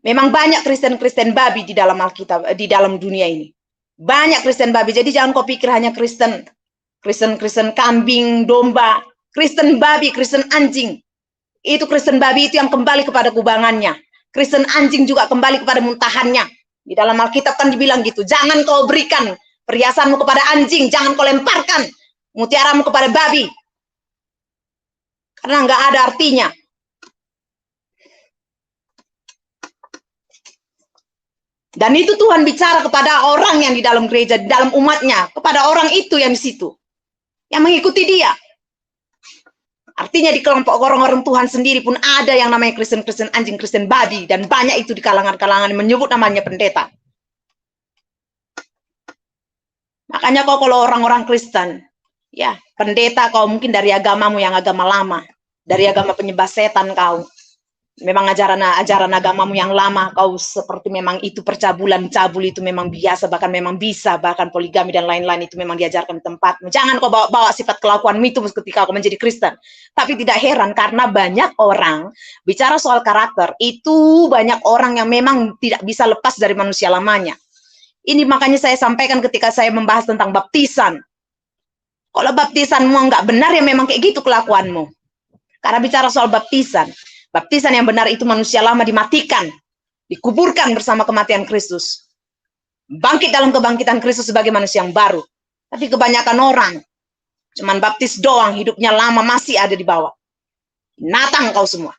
memang banyak Kristen-Kristen babi di dalam Alkitab, di dalam dunia ini. Banyak Kristen babi, jadi jangan kau pikir hanya Kristen kambing, domba. Kristen babi, Kristen anjing. Itu Kristen babi itu yang kembali kepada kubangannya. Kristen anjing juga kembali kepada muntahannya. Di dalam Alkitab kan dibilang gitu, jangan kau berikan perhiasanmu kepada anjing, jangan kau lemparkan mutiaramu kepada babi. Karena nggak ada artinya. Dan itu Tuhan bicara kepada orang yang di dalam gereja, di dalam umatnya, kepada orang itu yang di situ, yang mengikuti dia. Artinya di kelompok orang-orang Tuhan sendiri pun ada yang namanya Kristen anjing, Kristen babi, dan banyak itu di kalangan-kalangan menyebut namanya pendeta. Makanya kau kalau orang-orang Kristen, ya pendeta kau mungkin dari agamamu yang agama lama, dari agama penyembah setan kau. Memang ajaran agamamu yang lama, kau seperti memang itu percabulan, cabul itu memang biasa, bahkan memang bisa, bahkan poligami dan lain-lain itu memang diajarkan di tempatmu. Jangan kau bawa sifat kelakuanmu itu ketika kau menjadi Kristen. Tapi tidak heran karena banyak orang bicara soal karakter, itu banyak orang yang memang tidak bisa lepas dari manusia lamanya. Ini makanya saya sampaikan ketika saya membahas tentang baptisan. Kalau baptisanmu nggak benar ya memang kayak gitu kelakuanmu. Karena bicara soal baptisan yang benar itu manusia lama dimatikan, dikuburkan bersama kematian Kristus. Bangkit dalam kebangkitan Kristus sebagai manusia yang baru. Tapi kebanyakan orang cuman baptis doang, hidupnya lama masih ada di bawah. Binatang kau semua.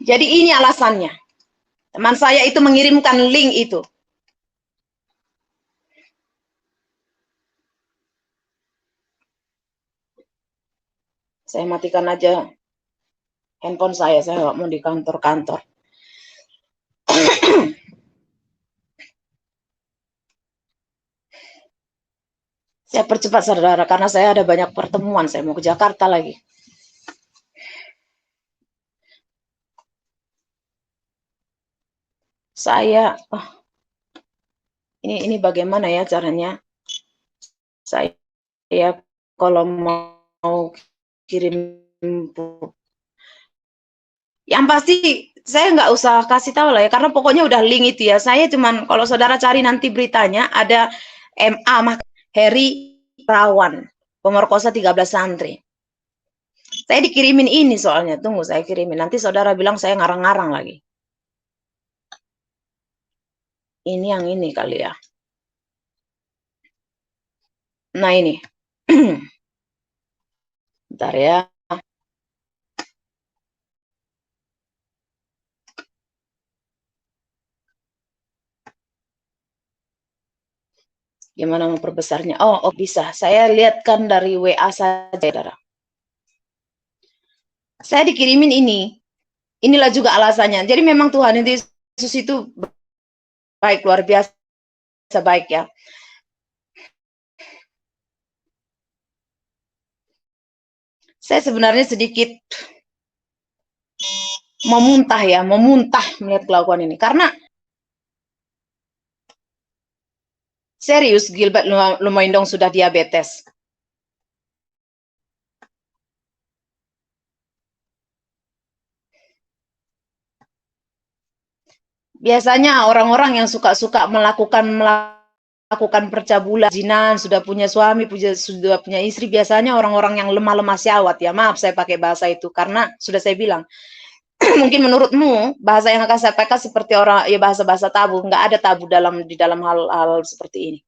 Jadi ini alasannya. Teman saya itu mengirimkan link itu. Saya matikan aja handphone saya nggak mau di kantor-kantor. Saya Saya percepat saudara, karena saya ada banyak pertemuan, saya mau ke Jakarta lagi. Saya, ini bagaimana ya caranya? Saya kalau mau kirim, yang pasti saya nggak usah kasih tahu lah ya, karena pokoknya udah link itu ya. Saya cuman, kalau saudara cari nanti beritanya, ada MA Heri Rawan, pemerkosa 13 santri. Saya dikirimin ini soalnya, tunggu saya kirimin. Nanti saudara bilang saya ngarang-ngarang lagi. Ini yang ini kali ya. Nah ini. Bentar ya. Gimana memperbesarnya? Oh, bisa. Saya lihatkan dari WA saja, saudara. Saya dikirimin ini. Inilah juga alasannya. Jadi memang Tuhan Yesus itu baik, luar biasa baik ya. Saya sebenarnya sedikit memuntah ya, memuntah melihat kelakuan ini. Karena serius Gilbert Lumaindong sudah diabetes. Biasanya orang-orang yang suka-suka melakukan percabulan, zinan, sudah punya suami, sudah punya istri, biasanya orang-orang yang lemah-lemah syahwat ya. Maaf saya pakai bahasa itu karena sudah saya bilang, mungkin menurutmu bahasa yang akan saya pakai seperti orang ya, bahasa-bahasa tabu. Nggak ada tabu di dalam hal-hal seperti ini.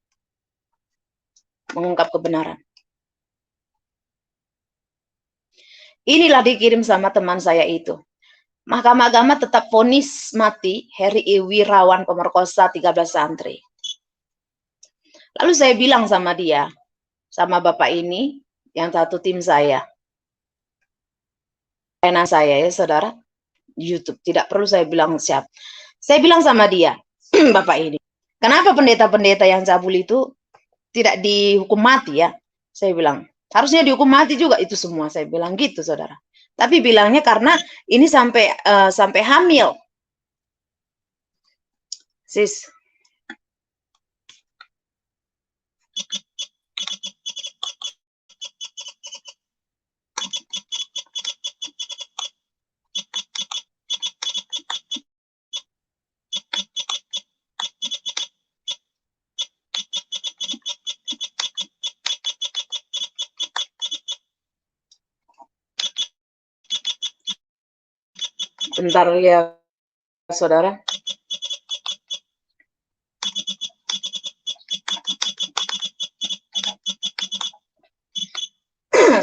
Mengungkap kebenaran. Inilah dikirim sama teman saya itu. Mahkamah Agama tetap vonis mati Heri Wirawan pemerkosa 13 santri. Lalu saya bilang sama dia, sama bapak ini, yang satu tim saya. Enak saya ya saudara, YouTube, tidak perlu saya bilang siap. Saya bilang sama dia, bapak ini, kenapa pendeta-pendeta yang cabul itu tidak dihukum mati ya? Saya bilang, harusnya dihukum mati juga itu semua, saya bilang gitu saudara. Tapi bilangnya karena ini sampai hamil. Sis. Bentar ya saudara.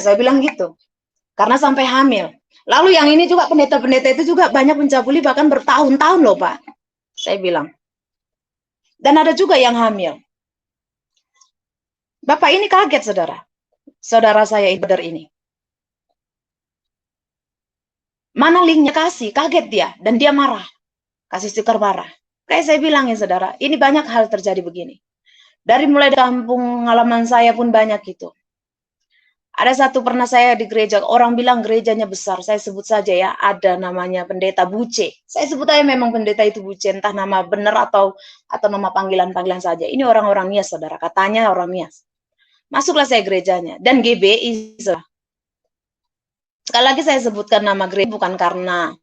Saya bilang gitu. Karena sampai hamil. Lalu yang ini juga pendeta-pendeta itu juga banyak mencabuli bahkan bertahun-tahun loh Pak. Saya bilang. Dan ada juga yang hamil. Bapak ini kaget saudara. Saudara saya Ibader ini. Mana linknya kasih, kaget dia. Dan dia marah. Kasih stiker marah. Kayak saya bilang ya saudara, ini banyak hal terjadi begini. Dari mulai kampung halaman saya pun banyak gitu. Ada satu pernah saya di gereja, orang bilang gerejanya besar, saya sebut saja ya, ada namanya pendeta Buce. Saya sebut aja memang pendeta itu Buce, entah nama benar atau nama panggilan-panggilan saja. Ini orang-orang Nias, saudara, katanya orang Nias. Masuklah saya gerejanya, dan GBI. Sekali lagi saya sebutkan nama gereja bukan karena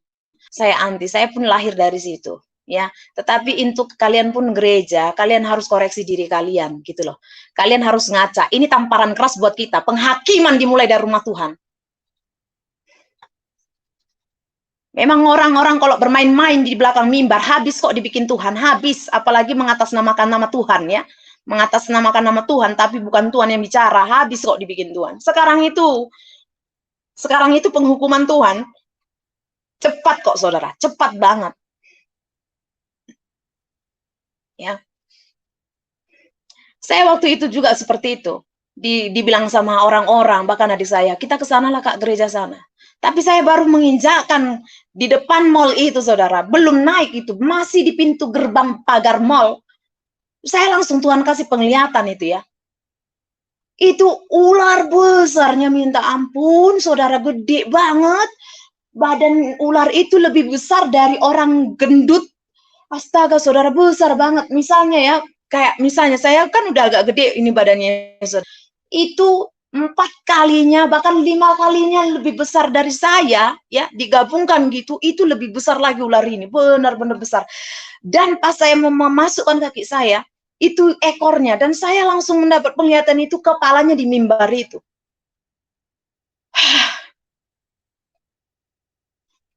saya anti, saya pun lahir dari situ. Ya, tetapi untuk kalian pun gereja, kalian harus koreksi diri kalian, gitu loh. Kalian harus ngaca. Ini tamparan keras buat kita. Penghakiman dimulai dari rumah Tuhan. Memang orang-orang kalau bermain-main di belakang mimbar, habis kok dibikin Tuhan, habis. Apalagi mengatasnamakan nama Tuhan ya. Mengatasnamakan nama Tuhan, tapi bukan Tuhan yang bicara, habis kok dibikin Tuhan. Sekarang itu penghukuman Tuhan, cepat kok saudara, cepat banget. Ya. Saya waktu itu juga seperti itu. Dibilang sama orang-orang, bahkan adik saya, kita ke sana lah Kak, gereja sana. Tapi saya baru menginjakkan di depan mall itu saudara, belum naik itu, masih di pintu gerbang pagar mall. Saya langsung Tuhan kasih penglihatan itu ya. Itu ular besarnya minta ampun, saudara, gede banget. Badan ular itu lebih besar dari orang gendut. Astaga, saudara, besar banget. Misalnya ya, kayak misalnya saya kan udah agak gede ini badannya, saudara. Itu 4 kalinya, bahkan 5 kalinya lebih besar dari saya, ya, digabungkan gitu, itu lebih besar lagi ular ini, benar-benar besar. Dan pas saya memasukkan kaki saya, itu ekornya, dan saya langsung mendapat penglihatan itu kepalanya di mimbar itu.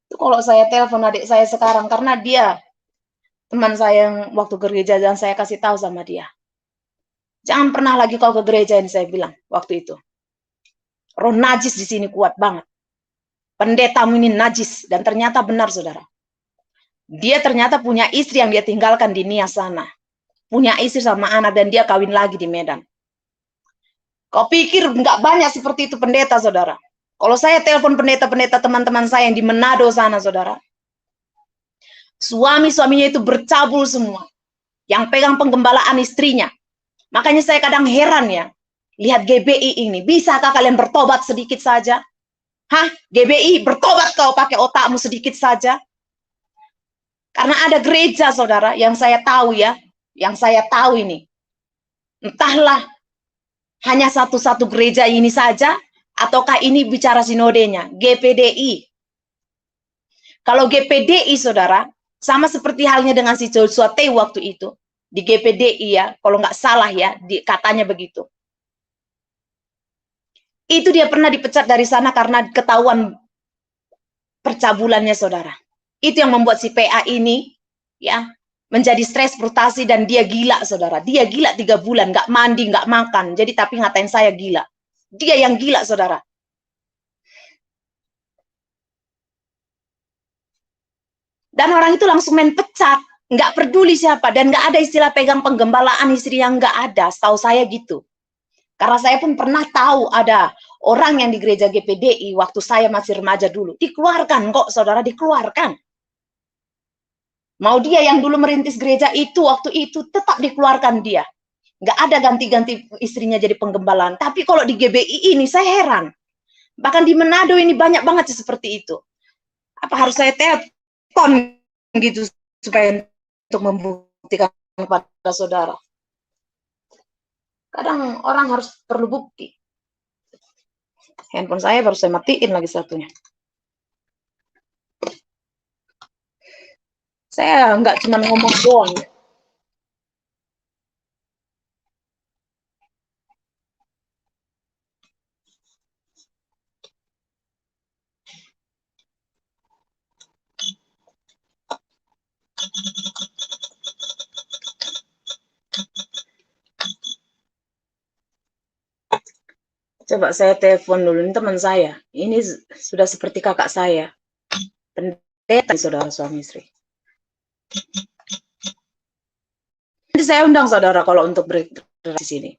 Itu kalau saya telepon adik saya sekarang, karena dia teman saya yang waktu ke gereja, dan saya kasih tahu sama dia, jangan pernah lagi kau ke gereja ini, saya bilang waktu itu. Roh najis di sini kuat banget. Pendetamu ini najis. Dan ternyata benar, saudara. Dia ternyata punya istri yang dia tinggalkan di Nia sana. Punya istri sama anak, dan dia kawin lagi di Medan. Kau pikir nggak banyak seperti itu pendeta, saudara? Kalau saya telepon pendeta-pendeta teman-teman saya yang di Manado sana, saudara, suami-suaminya itu bercabul semua. Yang pegang penggembalaan istrinya. Makanya saya kadang heran ya, lihat GBI ini, bisakah kalian bertobat sedikit saja? Hah? GBI, bertobat kau pakai otakmu sedikit saja? Karena ada gereja, saudara, yang saya tahu ya, yang saya tahu ini. Entahlah, hanya satu-satu gereja ini saja, ataukah ini bicara sinodenya, GPDI. Kalau GPDI, saudara, sama seperti halnya dengan si Joshua T waktu itu, di GPDI ya, kalau nggak salah ya, katanya begitu. Itu dia pernah dipecat dari sana karena ketahuan percabulannya, saudara. Itu yang membuat si PA ini ya menjadi stres, frustasi, dan dia gila, saudara. Dia gila 3 bulan, nggak mandi, nggak makan. Jadi tapi ngatain saya gila. Dia yang gila, saudara. Dan orang itu langsung main pecat, nggak peduli siapa, dan nggak ada istilah pegang penggembalaan istri, yang nggak ada. Setahu saya gitu. Karena saya pun pernah tahu ada orang yang di gereja GPDI waktu saya masih remaja dulu. Dikeluarkan kok, saudara, dikeluarkan. Mau dia yang dulu merintis gereja itu, waktu itu tetap dikeluarkan dia. Nggak ada ganti-ganti istrinya jadi penggembalaan. Tapi kalau di GBI ini saya heran. Bahkan di Manado ini banyak banget seperti itu. Apa harus saya telepon gitu supaya untuk membuktikan kepada saudara? Kadang orang harus perlu bukti. Handphone saya baru saya matiin lagi satunya. Saya nggak cuma ngomong doang. Coba saya telepon dulu, ini teman saya. Ini sudah seperti kakak saya. Pendeta, saudara, suami istri. Nanti saya undang saudara kalau untuk berinteraksi di sini.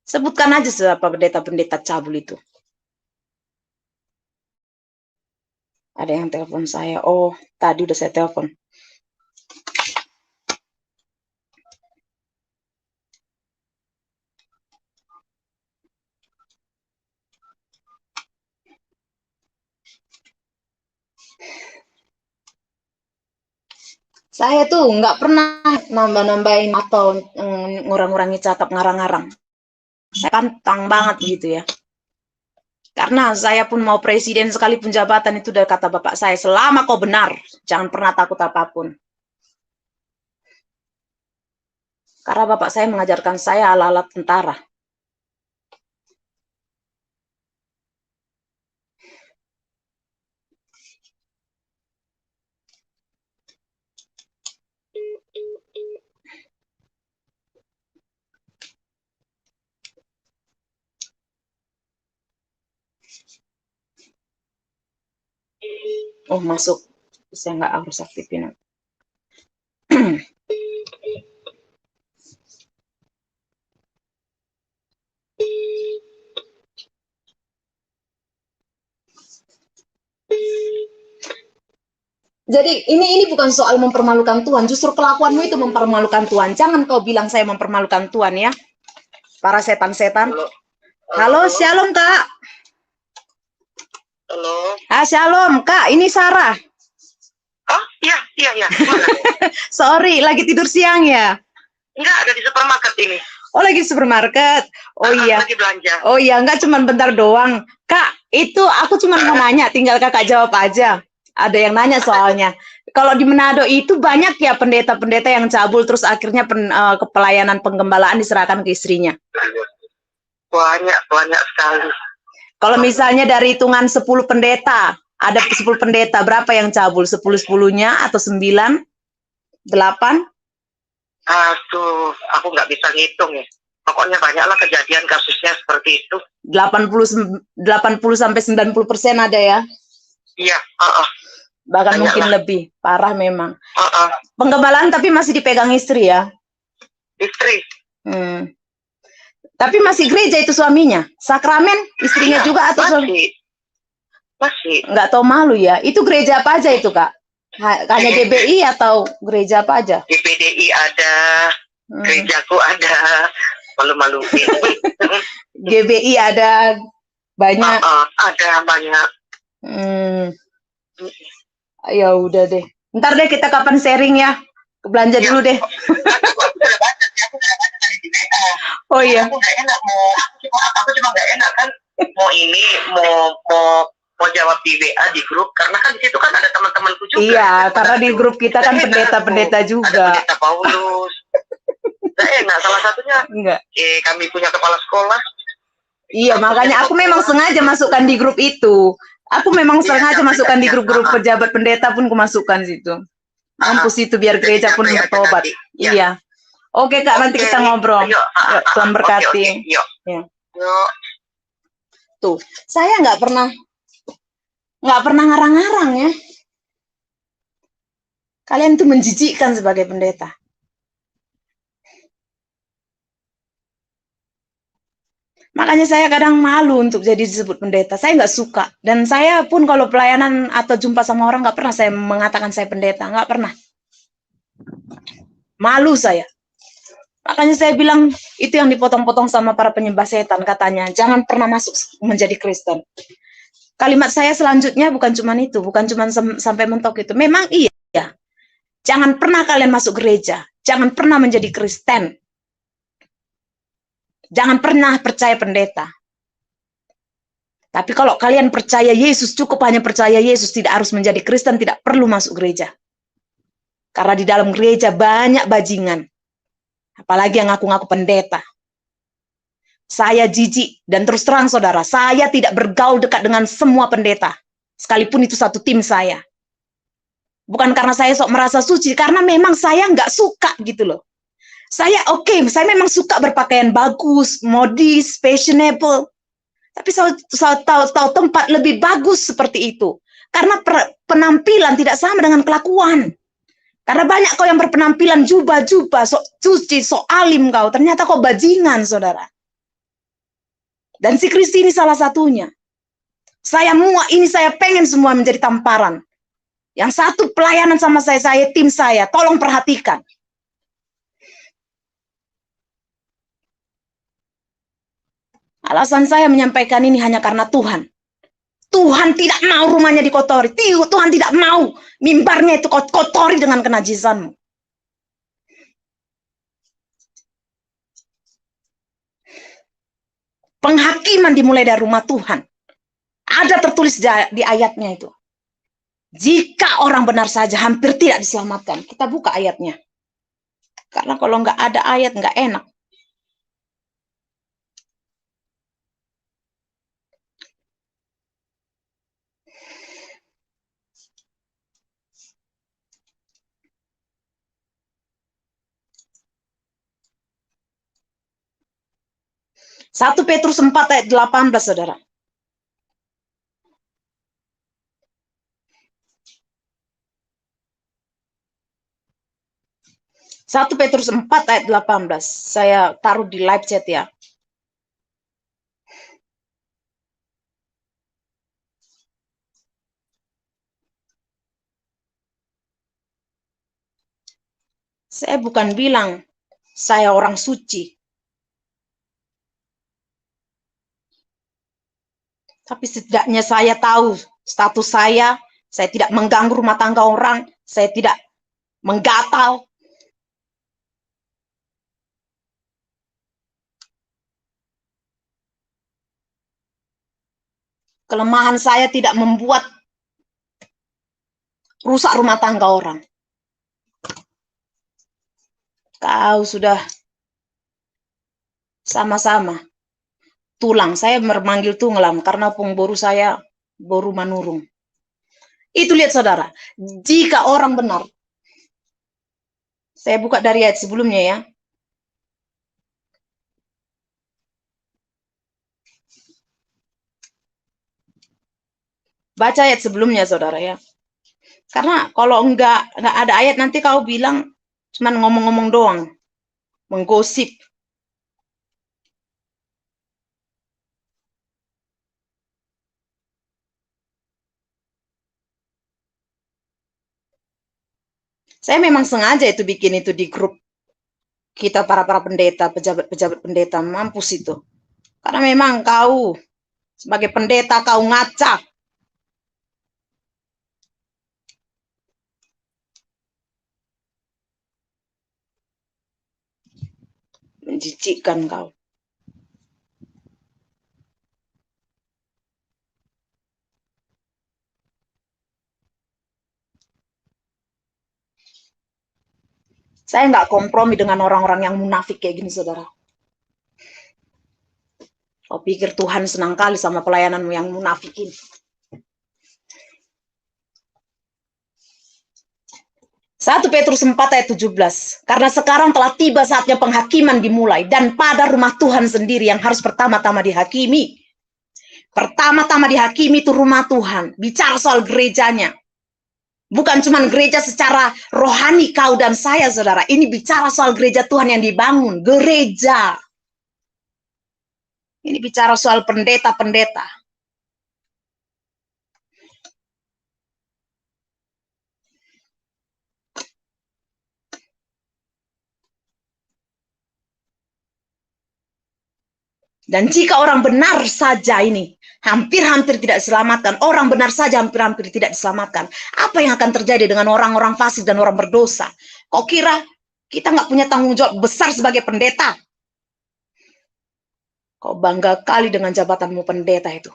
Sebutkan aja siapa pendeta-pendeta cabul itu. Ada yang telepon saya. Oh, tadi udah saya telepon. Saya tuh nggak pernah nambah-nambahin atau ngurang-ngurangi catat ngarang-ngarang. Saya pantang banget gitu ya. Karena saya pun mau presiden sekalipun jabatan, itu udah kata bapak saya, selama kau benar, jangan pernah takut apapun. Karena bapak saya mengajarkan saya ala-ala tentara. Oh, masuk. Saya nggak harus aktifin. Jadi ini bukan soal mempermalukan Tuhan, justru kelakuanmu itu mempermalukan Tuhan. Jangan kau bilang saya mempermalukan Tuhan ya, para setan-setan. Halo, Shalom Kak. Halo. Shalom Kak, ini Sarah. Oh, iya. Gimana? Sorry, lagi tidur siang ya? Enggak, ada di supermarket ini. Oh, lagi supermarket. Oh iya. Lagi belanja. Oh iya, enggak cuma bentar doang. Kak, itu aku cuma mau nanya, tinggal Kakak jawab aja. Ada yang nanya soalnya. Kalau di Manado itu banyak ya pendeta-pendeta yang cabul terus akhirnya kepelayanan penggembalaan diserahkan ke istrinya. Banyak sekali. Kalau misalnya dari hitungan 10 pendeta, ada 10 pendeta, berapa yang cabul? 10-10-nya atau 9? 8? Aduh, aku nggak bisa ngitung ya. Pokoknya banyaklah kejadian kasusnya seperti itu. 80 sampai 90% ada ya? Iya, Bahkan banyaklah. mungkin lebih. Parah memang. Uh-uh. Penggembalaan tapi masih dipegang istri ya? Istri. Tapi masih gereja itu suaminya? Sakramen istrinya juga atau suami? Masih. Nggak tahu malu ya. Itu gereja apa aja itu Kak? Hanya GBI atau gereja apa aja? GPDI ada, gerejaku ada, malu-maluin. GBI ada banyak. Ada banyak. Ya udah deh. Ntar deh kita kapan sharing ya. Belanja dulu deh. Oh iya. Aku cuma nggak enak kan. Mau jawab di WA di grup karena kan di situ kan ada teman-temanku juga. Iya, karena di grup kita kan pendeta-pendeta juga. Ada pendeta Paulus. Nggak enak, salah satunya. Enggak. Kami punya kepala sekolah. Iya, makanya aku memang sengaja masukkan di grup itu. Aku memang sengaja masukkan di grup-grup pejabat pendeta pun kumasukkan situ. Mampus itu biar gereja pun bertobat. Iya. Oke Kak, nanti kita ngobrol. Yuk, Tuhan berkati. Yuk. Tuh, saya nggak pernah ngarang-ngarang ya. Kalian tuh menjijikkan sebagai pendeta. Makanya saya kadang malu untuk jadi disebut pendeta. Saya nggak suka. Dan saya pun kalau pelayanan atau jumpa sama orang nggak pernah saya mengatakan saya pendeta. Nggak pernah. Malu saya. Makanya saya bilang itu yang dipotong-potong sama para penyembah setan katanya. Jangan pernah masuk menjadi Kristen. Kalimat saya selanjutnya bukan cuma itu. Bukan cuma sampai mentok itu. Memang iya. Jangan pernah kalian masuk gereja. Jangan pernah menjadi Kristen. Jangan pernah percaya pendeta. Tapi kalau kalian percaya Yesus, cukup hanya percaya Yesus, tidak harus menjadi Kristen, tidak perlu masuk gereja. Karena di dalam gereja banyak bajingan. Apalagi yang ngaku-ngaku pendeta. Saya jijik dan terus terang saudara, saya tidak bergaul dekat dengan semua pendeta. Sekalipun itu satu tim saya. Bukan karena saya sok merasa suci, karena memang saya nggak suka gitu loh. Saya saya memang suka berpakaian bagus, modis, fashionable. Tapi saya tahu tempat lebih bagus seperti itu. Karena penampilan tidak sama dengan kelakuan. Karena banyak kau yang berpenampilan jubah-jubah, sok suci, sok alim kau. Ternyata kau bajingan, saudara. Dan si Kristi ini salah satunya. Saya pengen semua menjadi tamparan. Yang satu pelayanan sama saya tim saya. Tolong perhatikan. Alasan saya menyampaikan ini hanya karena Tuhan. Tuhan tidak mau rumahnya dikotori. Tuhan tidak mau mimbarnya itu kotori dengan kenajisanmu. Penghakiman dimulai dari rumah Tuhan. Ada tertulis di ayatnya itu. Jika orang benar saja hampir tidak diselamatkan. Kita buka ayatnya. Karena kalau nggak ada ayat nggak enak. Satu Petrus 4 ayat 18, saudara. Satu Petrus 4 ayat 18. Saya taruh di live chat ya. Saya bukan bilang saya orang suci. Tapi setidaknya saya tahu status saya tidak mengganggu rumah tangga orang, saya tidak menggatal. Kelemahan saya tidak membuat rusak rumah tangga orang. Kau sudah sama-sama tulang. Saya memanggil tunglam karena pungboru saya boru manurung. Itu lihat saudara, jika orang benar. Saya buka dari ayat sebelumnya ya. Baca ayat sebelumnya saudara ya. Karena kalau enggak ada ayat nanti kau bilang cuman ngomong-ngomong doang, menggosip. Saya memang sengaja itu bikin itu di grup kita para pendeta, pejabat-pejabat pendeta, mampus itu. Karena memang kau sebagai pendeta kau ngaca. Menjijikkan kau. Saya nggak kompromi dengan orang-orang yang munafik kayak gini, saudara. Kau pikir Tuhan senang kali sama pelayananmu yang munafikin? Satu Petrus 4 ayat 17. Karena sekarang telah tiba saatnya penghakiman dimulai. Dan pada rumah Tuhan sendiri yang harus pertama-tama dihakimi. Pertama-tama dihakimi itu rumah Tuhan. Bicara soal gerejanya. Bukan cuma gereja secara rohani kau dan saya, saudara. Ini bicara soal gereja Tuhan yang dibangun. Gereja. Ini bicara soal pendeta-pendeta. Dan jika orang benar saja ini hampir-hampir tidak diselamatkan, orang benar saja hampir-hampir tidak diselamatkan, apa yang akan terjadi dengan orang-orang fasik dan orang berdosa? Kok kira kita nggak punya tanggung jawab besar sebagai pendeta? Kau bangga kali dengan jabatanmu pendeta itu.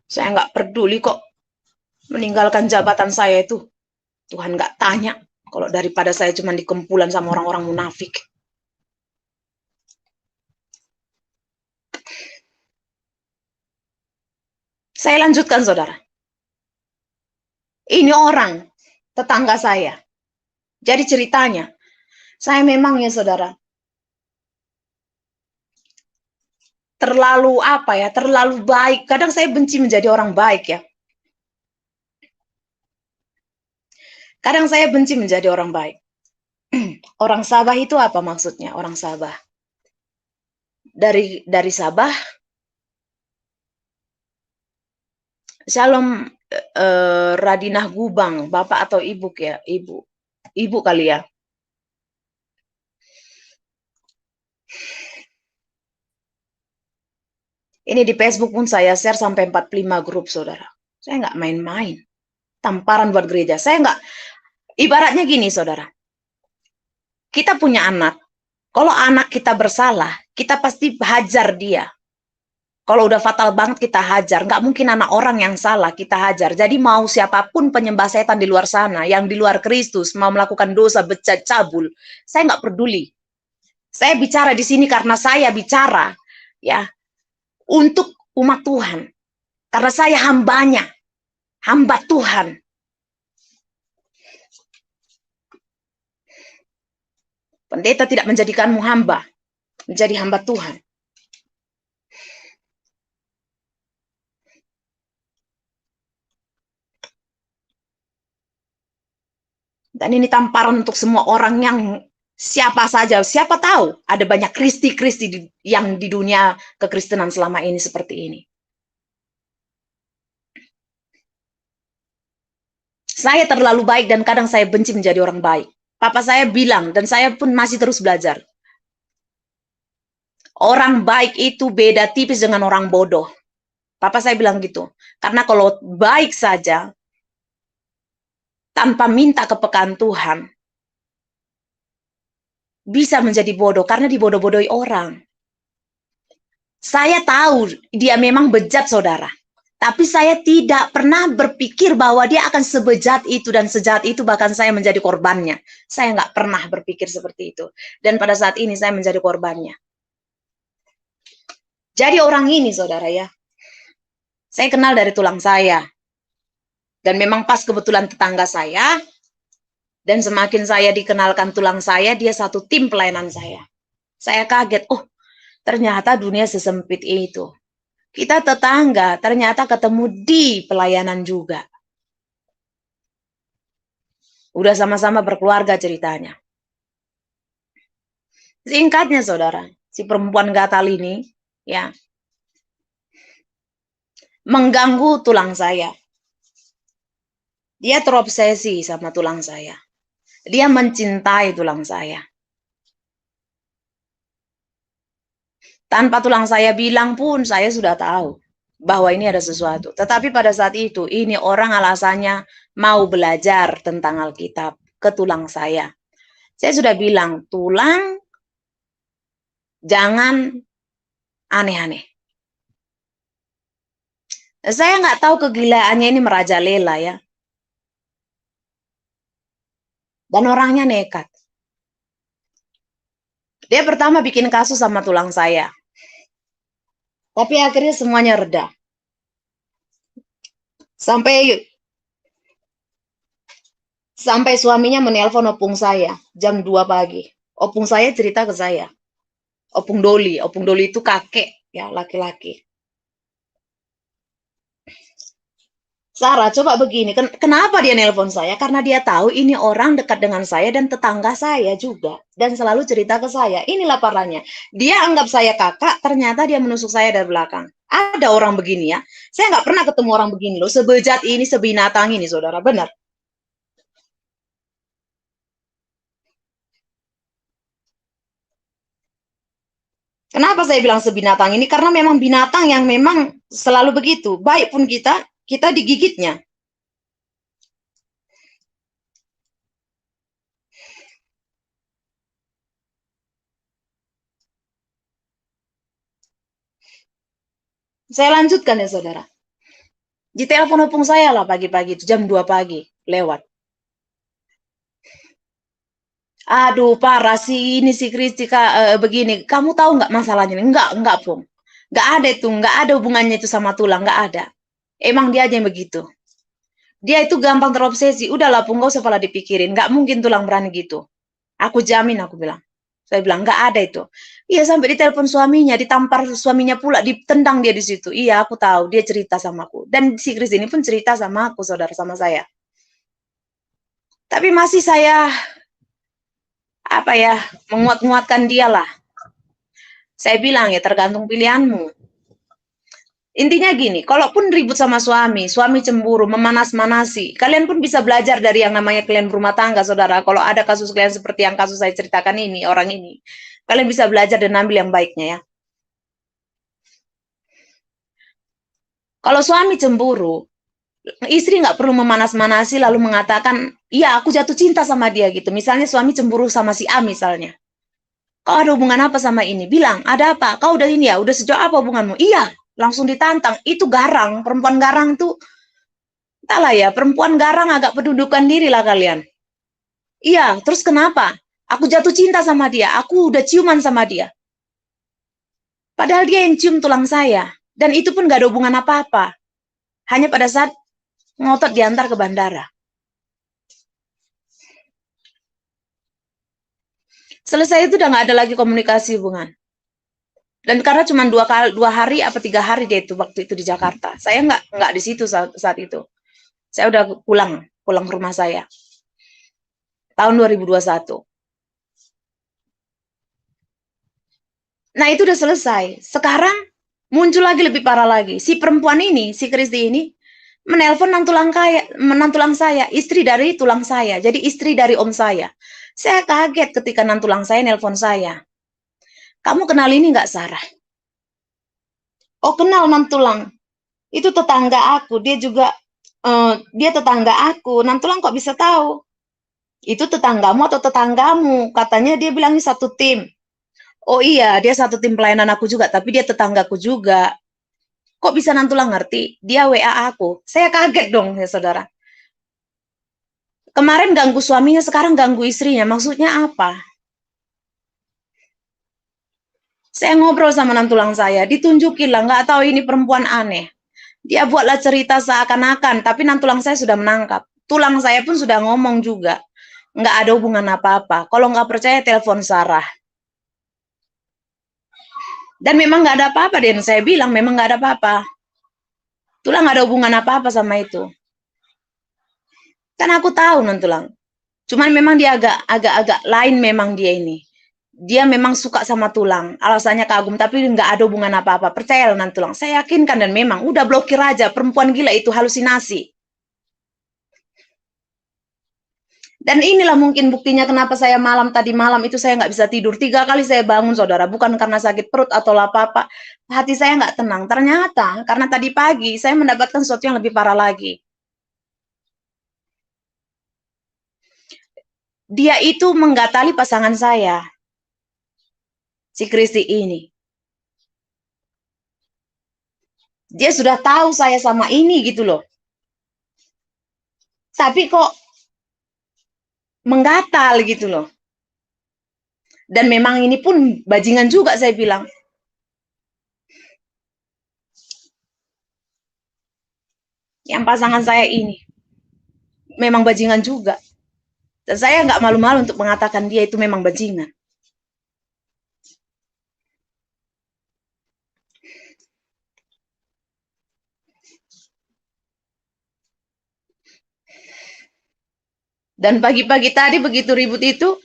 Saya nggak peduli kok meninggalkan jabatan saya itu. Tuhan nggak tanya. Kalau daripada saya cuma dikempulan sama orang-orang munafik. Saya lanjutkan, saudara. Ini orang tetangga saya. Jadi ceritanya, saya memang ya saudara, terlalu apa ya, terlalu baik. Kadang saya benci menjadi orang baik ya. Kadang saya benci menjadi orang baik. Orang Sabah itu apa maksudnya? Orang Sabah. Dari Sabah, Shalom Radinah Gubang, Bapak atau Ibu ya? Ibu kali ya. Ini di Facebook pun saya share sampai 45 grup, saudara. Saya nggak main-main. Tamparan buat gereja. Saya nggak, ibaratnya gini, saudara. Kita punya anak. Kalau anak kita bersalah, kita pasti hajar dia. Kalau udah fatal banget kita hajar. Nggak mungkin anak orang yang salah kita hajar. Jadi mau siapapun penyembah setan di luar sana, yang di luar Kristus, mau melakukan dosa, becat, cabul, saya nggak peduli. Saya bicara di sini karena saya bicara ya untuk umat Tuhan. Karena saya hambanya, hamba Tuhan. Pendeta tidak menjadikanmu hamba, menjadi hamba Tuhan. Dan ini tamparan untuk semua orang yang siapa saja, siapa tahu ada banyak Kristi yang di dunia kekristenan selama ini seperti ini. Saya terlalu baik dan kadang saya benci menjadi orang baik. Papa saya bilang, dan saya pun masih terus belajar. Orang baik itu beda tipis dengan orang bodoh. Papa saya bilang gitu. Karena kalau baik saja, tanpa minta kepekaan Tuhan, bisa menjadi bodoh karena dibodoh-bodohi orang. Saya tahu dia memang bejat, saudara. Tapi saya tidak pernah berpikir bahwa dia akan sebejat itu dan sejahat itu, bahkan saya menjadi korbannya. Saya nggak pernah berpikir seperti itu. Dan pada saat ini saya menjadi korbannya. Jadi orang ini, saudara ya, saya kenal dari tulang saya. Dan memang pas kebetulan tetangga saya, dan semakin saya dikenalkan tulang saya, dia satu tim pelayanan saya. Saya kaget, oh ternyata dunia sesempit itu. Kita tetangga, ternyata ketemu di pelayanan juga. Udah sama-sama berkeluarga ceritanya. Singkatnya, saudara, si perempuan gatal ini, ya, mengganggu tulang saya. Dia terobsesi sama tulang saya. Dia mencintai tulang saya. Tanpa tulang saya bilang pun, saya sudah tahu bahwa ini ada sesuatu. Tetapi pada saat itu, ini orang alasannya mau belajar tentang Alkitab ke tulang saya. Saya sudah bilang, tulang jangan aneh-aneh. Saya nggak tahu kegilaannya ini merajalela ya. Dan orangnya nekat. Dia pertama bikin kasus sama tulang saya. Tapi akhirnya semuanya reda. Sampai suaminya menelpon opung saya jam 2 pagi. Opung saya cerita ke saya. Opung Doli itu kakek ya, laki-laki. Sarah, coba begini, kenapa dia nelpon saya? Karena dia tahu ini orang dekat dengan saya dan tetangga saya juga. Dan selalu cerita ke saya, inilah parahnya. Dia anggap saya kakak, ternyata dia menusuk saya dari belakang. Ada orang begini ya. Saya nggak pernah ketemu orang begini loh, sebejat ini, sebinatang ini, saudara. Benar. Kenapa saya bilang sebinatang ini? Karena memang binatang yang memang selalu begitu. Baik pun kita digigitnya. Saya lanjutkan ya saudara. Di telepon opung saya lah pagi-pagi itu, jam 2 pagi, lewat. Aduh parah sih ini si Kristika begini. Kamu tahu nggak masalahnya? Enggak Pung. Nggak ada itu, nggak ada hubungannya itu sama tulang, nggak ada. Emang dia aja yang begitu. Dia itu gampang terobsesi. Udahlah Pung, nggak usah pala dipikirin. Nggak mungkin tulang berani gitu. Aku jamin, aku bilang. Saya bilang, nggak ada itu. Iya, sampai ditelepon suaminya, ditampar suaminya pula, ditendang dia di situ. Iya, aku tahu. Dia cerita sama aku. Dan si Kris ini pun cerita sama aku, saudara, sama saya. Tapi masih saya, menguat-nguatkan dia lah. Saya bilang, ya tergantung pilihanmu. Intinya gini, kalaupun ribut sama suami cemburu, memanas-manasi, kalian pun bisa belajar dari yang namanya kalian berumah tangga, saudara. Kalau ada kasus kalian seperti yang kasus saya ceritakan ini, orang ini, kalian bisa belajar dan ambil yang baiknya ya. Kalau suami cemburu, istri nggak perlu memanas-manasi lalu mengatakan, iya aku jatuh cinta sama dia gitu. Misalnya suami cemburu sama si A misalnya. Kau ada hubungan apa sama ini? Bilang, ada apa? Kau udah ini ya? Udah sejauh apa hubunganmu? Iya, langsung ditantang. Itu garang, perempuan garang tuh, entahlah ya, perempuan garang agak pendudukan diri lah kalian. Iya, terus kenapa? Aku jatuh cinta sama dia, aku udah ciuman sama dia. Padahal dia yang cium tulang saya. Dan itu pun gak ada hubungan apa-apa. Hanya pada saat ngotot diantar ke bandara. Selesai itu udah gak ada lagi komunikasi hubungan. Dan karena cuma 2 hari apa 3 hari dia itu waktu itu di Jakarta. Saya nggak di situ saat itu. Saya udah pulang ke rumah saya. Tahun 2021. Nah itu udah selesai. Sekarang muncul lagi lebih parah lagi. Si perempuan ini, si Kristi ini, menelpon nantulang saya, istri dari tulang saya. Jadi istri dari om saya. Saya kaget ketika nantulang saya nelpon saya. Kamu kenal ini nggak, Sarah? Oh, kenal nantulang. Itu tetangga aku. Dia tetangga aku. Nantulang kok bisa tahu? Itu tetanggamu atau tetanggamu? Katanya dia bilangnya satu tim. Oh iya, dia satu tim pelayanan aku juga, tapi dia tetanggaku juga. Kok bisa nantulang ngerti? Dia WA aku. Saya kaget dong, ya saudara. Kemarin ganggu suaminya, sekarang ganggu istrinya. Maksudnya apa? Saya ngobrol sama nantulang saya, ditunjukin lah, nggak tahu ini perempuan aneh. Dia buatlah cerita seakan-akan, tapi nantulang saya sudah menangkap. Tulang saya pun sudah ngomong juga. Nggak ada hubungan apa-apa. Kalau nggak percaya, telepon Sarah. Dan memang nggak ada apa-apa, dan saya bilang memang nggak ada apa-apa. Tulang nggak ada hubungan apa-apa sama itu. Kan aku tahu nantulang. Cuman memang dia agak lain memang dia ini. Dia memang suka sama tulang. Alasannya kagum, tapi nggak ada hubungan apa-apa. Percayalah nantulang. Saya yakinkan dan memang udah blokir aja. Perempuan gila itu halusinasi. Dan inilah mungkin buktinya kenapa saya tadi malam itu saya nggak bisa tidur. 3 kali saya bangun, saudara. Bukan karena sakit perut atau apa-apa. Hati saya nggak tenang. Ternyata karena tadi pagi saya mendapatkan sesuatu yang lebih parah lagi. Dia itu menggatali pasangan saya. Si Kristi ini. Dia sudah tahu saya sama ini gitu loh. Tapi kok menggatal gitu loh. Dan memang ini pun bajingan juga saya bilang. Yang pasangan saya ini. Memang bajingan juga. Dan saya nggak malu-malu untuk mengatakan dia itu memang bajingan. Dan pagi-pagi tadi begitu ribut itu,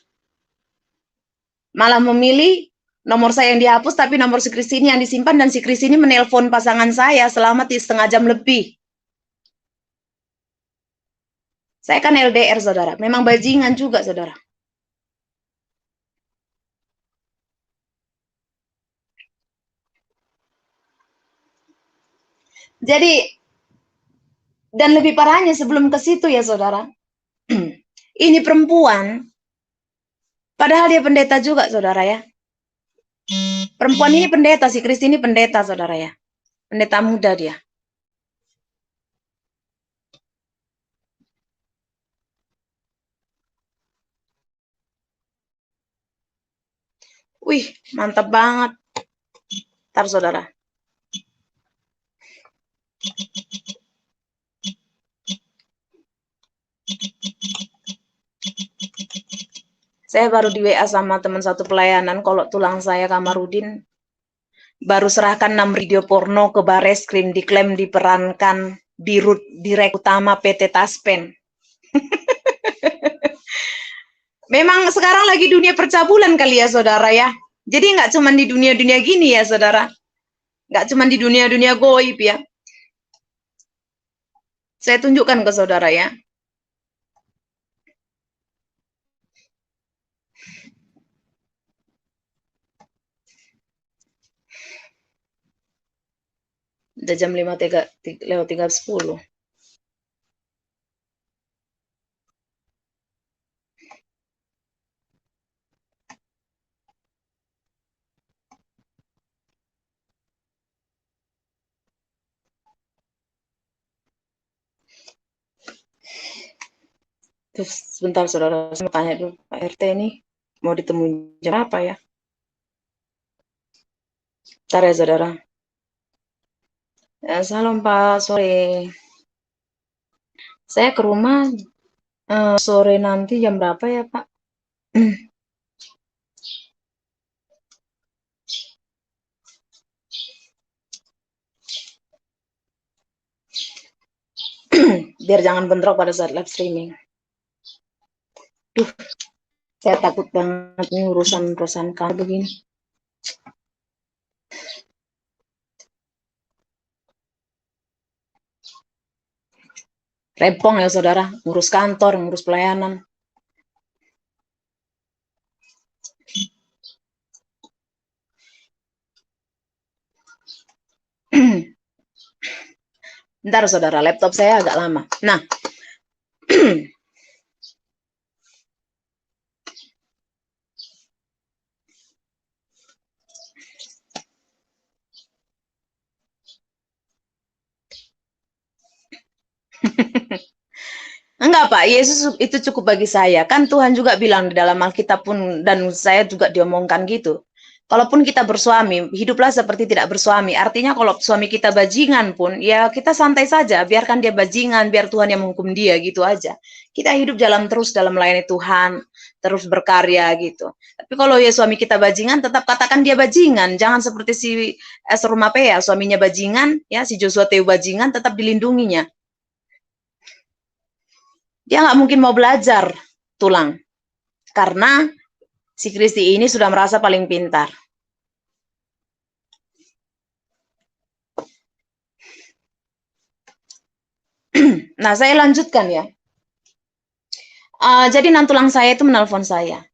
malah memilih nomor saya yang dihapus, tapi nomor si Kris ini yang disimpan, dan si Kris ini menelpon pasangan saya selama 1/2 jam lebih. Saya kan LDR, saudara. Memang bajingan juga, saudara. Jadi, dan lebih parahnya sebelum ke situ ya, saudara. Ini perempuan, padahal dia pendeta juga, saudara ya. Perempuan ini pendeta, si Kris ini pendeta, saudara ya. Pendeta muda dia. Wih, mantap banget. Ntar, saudara. Saya baru di WA sama teman satu pelayanan, kalau tulang saya Kamarudin, baru serahkan 6 video porno ke Bareskrim, diklaim diperankan Direk Utama PT Taspen. Memang sekarang lagi dunia percabulan kali ya, saudara ya. Jadi nggak cuma di dunia-dunia gini ya, saudara. Nggak cuma di dunia-dunia goib ya. Saya tunjukkan ke saudara ya. Udah jam 5:10. Terus sebentar, saudara, saya mau tanya dulu, Pak RT ini mau ditemuin jam apa ya? Bentar ya, saudara. Salam Pak, sore. Saya ke rumah sore nanti jam berapa ya, Pak? Biar jangan bentrok pada saat live streaming. Duh, saya takut banget nih urusan kantor begini. Rempong ya saudara, ngurus kantor, ngurus pelayanan. Bentar saudara, laptop saya agak lama. Nah, enggak Pak, Yesus itu cukup bagi saya. Kan Tuhan juga bilang di dalam Alkitab pun, dan saya juga diomongkan gitu. Kalaupun kita bersuami, hiduplah seperti tidak bersuami. Artinya kalau suami kita bajingan pun, ya kita santai saja. Biarkan dia bajingan, biar Tuhan yang menghukum dia, gitu aja. Kita hidup terus dalam melayani Tuhan, terus berkarya gitu. Tapi kalau ya suami kita bajingan, tetap katakan dia bajingan. Jangan seperti si Esther Rumapea, suaminya bajingan, ya si Joshua Teu bajingan, tetap dilindunginya. Dia nggak mungkin mau belajar tulang. Karena si Kristi ini sudah merasa paling pintar. Nah, saya lanjutkan ya. Jadi nantulang saya itu menelpon saya.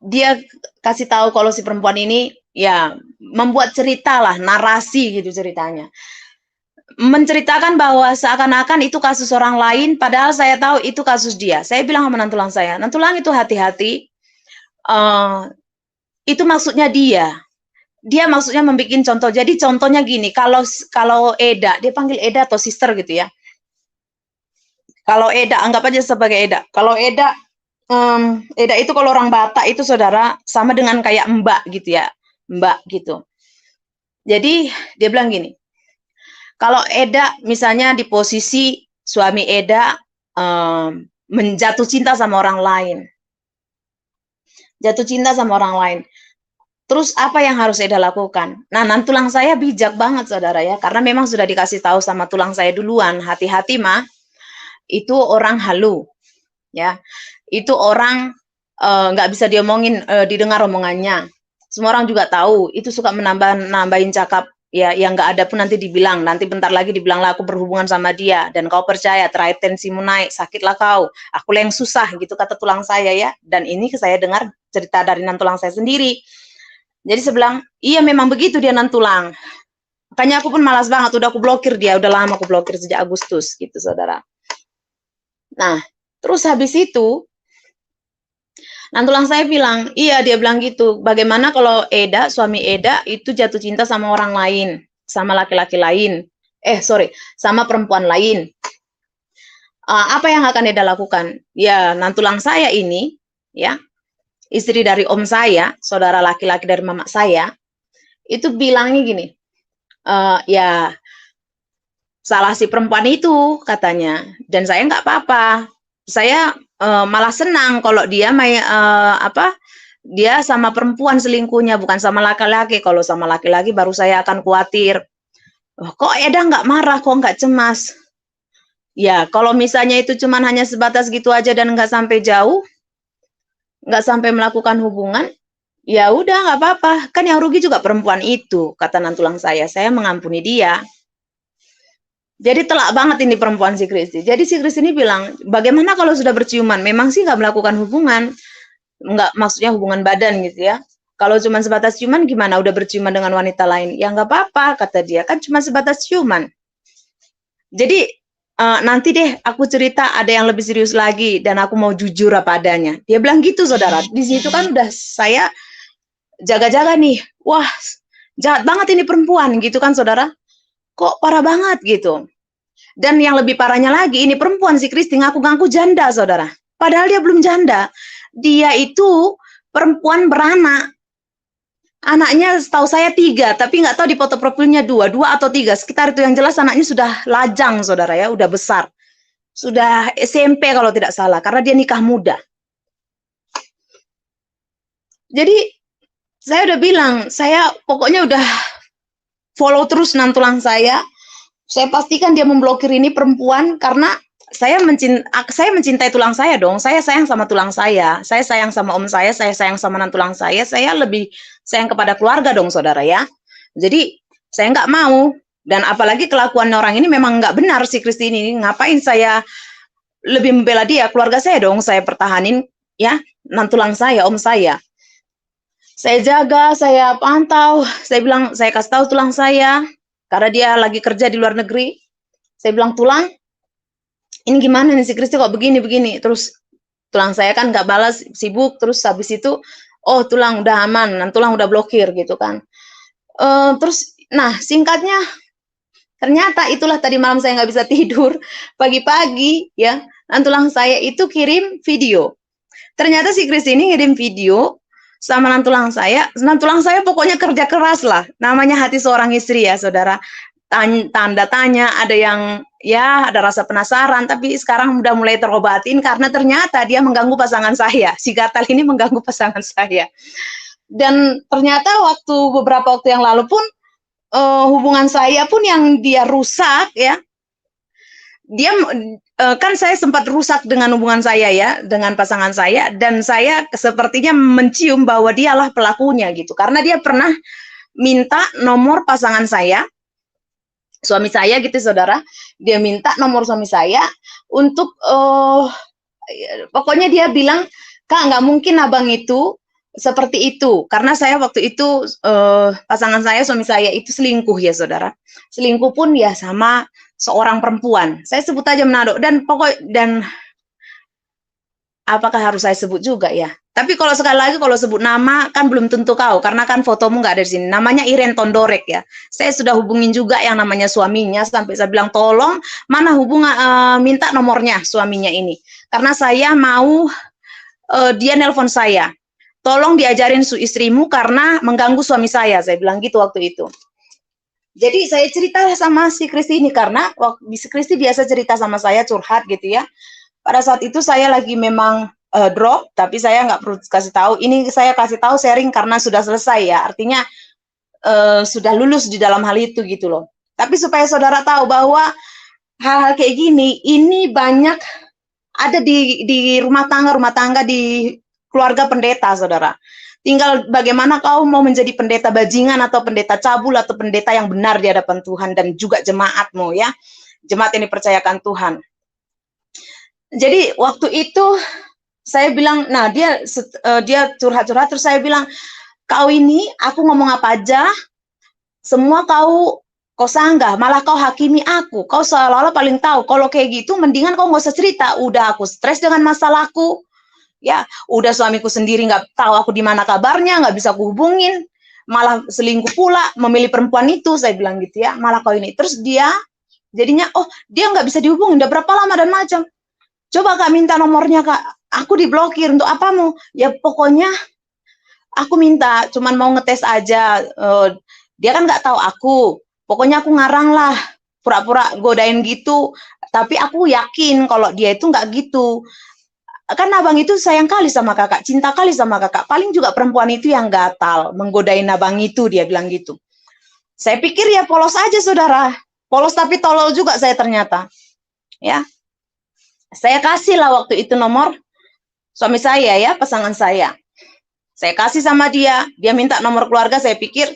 Dia kasih tahu kalau si perempuan ini ya membuat cerita lah, narasi gitu ceritanya. Menceritakan bahwa seakan-akan itu kasus orang lain, padahal saya tahu itu kasus dia. Saya bilang sama nantulang saya, nantulang itu hati-hati, itu maksudnya dia. Dia maksudnya membuat contoh. Jadi contohnya gini, kalau Eda, dia panggil Eda atau sister gitu ya. Kalau Eda, anggap aja sebagai Eda. Kalau Eda, Eda itu kalau orang Batak itu saudara sama dengan kayak Mbak gitu ya, Mbak gitu. Jadi dia bilang gini, kalau Eda misalnya di posisi suami Eda menjatuh cinta sama orang lain, jatuh cinta sama orang lain. Terus apa yang harus Eda lakukan? Nah, nantulang saya bijak banget saudara ya, karena memang sudah dikasih tahu sama tulang saya duluan, hati-hati mah, itu orang halu, ya, itu orang nggak bisa diomongin, didengar omongannya. Semua orang juga tahu, itu suka nambahin cakap. Ya, yang nggak ada pun nanti dibilang, nanti bentar lagi dibilang lah aku berhubungan sama dia, dan kau percaya, terakhir tensimu naik, sakitlah kau, aku yang susah, gitu kata tulang saya ya, dan ini saya dengar cerita dari nantulang saya sendiri. Jadi saya bilang, iya memang begitu dia nantulang, makanya aku pun malas banget, udah aku blokir dia, udah lama aku blokir sejak Agustus, gitu saudara. Nah, terus habis itu, nantulang saya bilang, iya dia bilang gitu, bagaimana kalau Eda, suami Eda itu jatuh cinta sama orang lain, sama laki-laki lain, sama perempuan lain. Apa yang akan Eda lakukan? Ya, nantulang saya ini, ya, istri dari om saya, saudara laki-laki dari mama saya, itu bilangnya gini, ya salah si perempuan itu katanya, dan saya nggak apa-apa, saya malah senang kalau dia dia sama perempuan selingkuhnya, bukan sama laki-laki. Kalau sama laki-laki baru saya akan khawatir. Kok Eda nggak marah, kok nggak cemas? Ya, kalau misalnya itu cuma hanya sebatas gitu aja dan nggak sampai jauh, nggak sampai melakukan hubungan, ya udah nggak apa-apa. Kan yang rugi juga perempuan itu, kata nantulang saya. Saya mengampuni dia. Jadi telak banget ini perempuan si Kristi. Jadi si Kristi ini bilang, bagaimana kalau sudah berciuman? Memang sih nggak melakukan hubungan, nggak maksudnya hubungan badan gitu ya. Kalau cuma sebatas ciuman gimana? Udah berciuman dengan wanita lain? Ya nggak apa-apa, kata dia. Kan cuma sebatas ciuman. Jadi nanti deh aku cerita ada yang lebih serius lagi dan aku mau jujur apa adanya. Dia bilang gitu saudara. Di situ kan udah saya jaga-jaga nih. Wah jahat banget ini perempuan gitu kan saudara. Kok parah banget gitu. Dan yang lebih parahnya lagi, ini perempuan si Kristi ngaku-ngaku janda, saudara. Padahal dia belum janda. Dia itu perempuan beranak. Anaknya setahu saya 3, tapi nggak tahu di foto profilnya 2 atau 3. Sekitar itu yang jelas anaknya sudah lajang, saudara ya, udah besar. Sudah SMP kalau tidak salah, karena dia nikah muda. Jadi, saya udah bilang, saya pokoknya udah follow terus nantulang saya pastikan dia memblokir ini perempuan karena saya mencintai tulang saya dong. Saya sayang sama tulang saya sayang sama om saya sayang sama nantulang saya lebih sayang kepada keluarga dong saudara ya. Jadi saya nggak mau, dan apalagi kelakuan orang ini memang nggak benar si Kristi ini. Ngapain saya lebih membela dia, keluarga saya dong saya pertahanin, ya, nantulang saya, om saya. Saya jaga, saya pantau, saya bilang, saya kasih tahu tulang saya, karena dia lagi kerja di luar negeri. Saya bilang, tulang, ini gimana nih si Kristi kok begini-begini. Terus tulang saya kan nggak balas, sibuk. Terus habis itu, oh tulang udah aman, tulang udah blokir gitu kan. Terus, nah singkatnya, ternyata itulah tadi malam saya nggak bisa tidur. Pagi-pagi ya, tulang saya itu kirim video. Ternyata si Kristi ini ngirim video sama nantulang saya. Nantulang saya pokoknya kerja keras lah. Namanya hati seorang istri ya, saudara. Tanda tanya, ada yang ya ada rasa penasaran, tapi sekarang udah mulai terobatin karena ternyata dia mengganggu pasangan saya. Si gatal ini mengganggu pasangan saya. Dan ternyata beberapa waktu yang lalu pun hubungan saya pun yang dia rusak ya. Dia kan saya sempat rusak dengan hubungan saya ya, dengan pasangan saya, dan saya sepertinya mencium bahwa dialah pelakunya gitu. Karena dia pernah minta nomor pasangan saya, suami saya gitu saudara. Dia minta nomor suami saya untuk pokoknya dia bilang, Kak nggak mungkin abang itu seperti itu, karena saya waktu itu pasangan saya, suami saya itu selingkuh ya saudara. Selingkuh pun ya sama seorang perempuan. Saya sebut aja Manado, dan apakah harus saya sebut juga ya? Tapi kalau sekali lagi kalau sebut nama kan belum tentu kau, karena kan fotomu nggak ada di sini. Namanya Iren Tondorek ya. Saya sudah hubungin juga yang namanya suaminya, sampai saya bilang tolong mana minta nomornya suaminya ini, karena saya mau dia nelpon saya. Tolong diajarin istrimu karena mengganggu suami saya bilang gitu waktu itu. Jadi saya cerita sama si Kristi ini karena si Kristi biasa cerita sama saya, curhat gitu ya. Pada saat itu saya lagi memang drop, tapi saya nggak perlu kasih tahu. Ini saya kasih tahu sharing karena sudah selesai ya, artinya sudah lulus di dalam hal itu gitu loh. Tapi supaya saudara tahu bahwa hal-hal kayak gini, ini banyak ada di rumah tangga di keluarga pendeta, saudara. Tinggal bagaimana kau mau menjadi pendeta bajingan atau pendeta cabul atau pendeta yang benar di hadapan Tuhan dan juga jemaatmu ya. Jemaat yang dipercayakan Tuhan. Jadi waktu itu saya bilang, nah dia curhat-curhat, terus saya bilang, kau ini aku ngomong apa aja, semua kau sanggah, malah kau hakimi aku. Kau seolah-olah paling tahu. Kalau kayak gitu, mendingan kau nggak usah cerita. Udah aku stres dengan masalahku. Ya, udah suamiku sendiri nggak tahu aku di mana kabarnya, nggak bisa aku hubungin, malah selingkuh pula, memilih perempuan itu, saya bilang gitu ya, malah kau ini. Terus dia, jadinya, oh dia nggak bisa dihubungin, udah berapa lama dan macam. Coba Kak minta nomornya Kak, aku diblokir, untuk apamu? Ya pokoknya aku minta, cuman mau ngetes aja, dia kan nggak tahu aku, pokoknya aku ngarang lah, pura-pura godain gitu, tapi aku yakin kalau dia itu nggak gitu. Kan abang itu sayang kali sama kakak, cinta kali sama kakak. Paling juga perempuan itu yang gatal, menggodain abang itu, dia bilang gitu. Saya pikir ya polos aja saudara. Polos tapi tolol juga saya ternyata. Ya, saya kasih lah waktu itu nomor suami saya ya, pasangan saya. Saya kasih sama dia minta nomor keluarga, saya pikir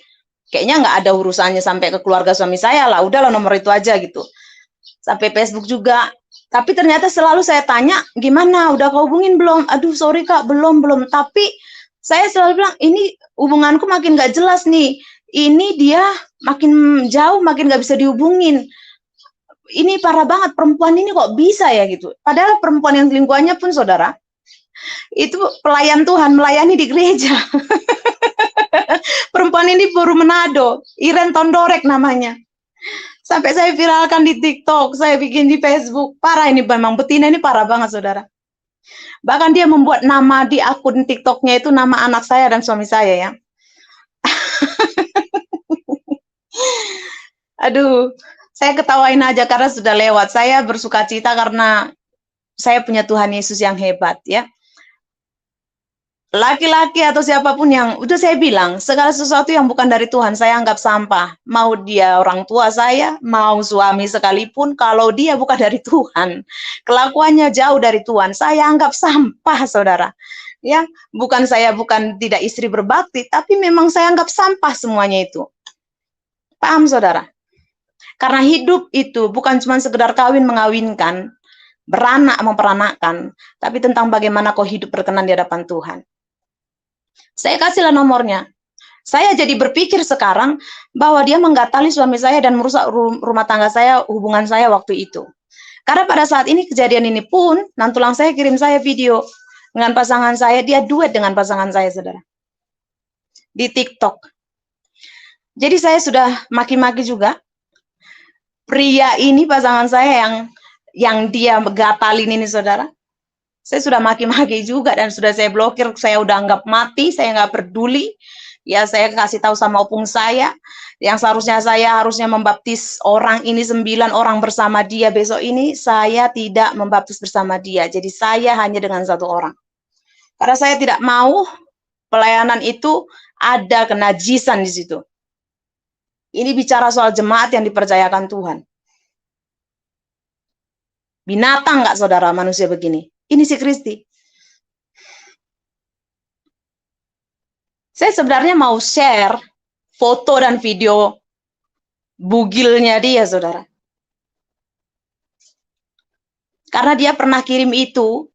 kayaknya nggak ada urusannya sampai ke keluarga suami saya lah, udahlah nomor itu aja gitu. Sampai Facebook juga. Tapi ternyata selalu saya tanya, gimana, udah kau hubungin belum? Aduh, sorry Kak, belum. Tapi saya selalu bilang, ini hubunganku makin gak jelas nih. Ini dia makin jauh, makin gak bisa dihubungin. Ini parah banget, perempuan ini kok bisa ya gitu. Padahal perempuan yang selingkuhannya pun, saudara, itu pelayan Tuhan, melayani di gereja. Perempuan ini baru Manado, Iren Tondorek namanya. Sampai saya viralkan di TikTok, saya bikin di Facebook. Parah ini, memang betina ini parah banget, saudara. Bahkan dia membuat nama di akun TikToknya itu nama anak saya dan suami saya ya. Aduh, saya ketawain aja karena sudah lewat. Saya bersuka cita karena saya punya Tuhan Yesus yang hebat ya. Laki-laki atau siapapun yang, udah saya bilang, segala sesuatu yang bukan dari Tuhan, saya anggap sampah. Mau dia orang tua saya, mau suami sekalipun, kalau dia bukan dari Tuhan, kelakuannya jauh dari Tuhan, saya anggap sampah, saudara. Ya, bukan tidak istri berbakti, tapi memang saya anggap sampah semuanya itu. Paham, saudara? Karena hidup itu bukan cuma sekedar kawin mengawinkan, beranak memperanakkan, tapi tentang bagaimana kau hidup berkenan di hadapan Tuhan. Saya kasihlah nomornya. Saya jadi berpikir sekarang bahwa dia menggatali suami saya dan merusak rumah tangga saya, hubungan saya waktu itu. Karena pada saat ini kejadian ini pun, nantulang saya kirim saya video dengan pasangan saya, dia duet dengan pasangan saya, saudara. Di TikTok. Jadi saya sudah maki-maki juga. Pria ini pasangan saya yang dia gatalin ini, saudara. Saya sudah maki-maki juga dan sudah saya blokir, saya udah anggap mati, saya nggak peduli. Ya saya kasih tahu sama opung saya, yang seharusnya saya harusnya membaptis orang ini 9 orang bersama dia, besok ini saya tidak membaptis bersama dia. Jadi saya hanya dengan 1 orang. Karena saya tidak mau pelayanan itu ada kenajisan di situ. Ini bicara soal jemaat yang dipercayakan Tuhan. Binatang nggak saudara manusia begini? Ini si Kristi. Saya sebenarnya mau share foto dan video bugilnya dia, saudara. Karena dia pernah kirim itu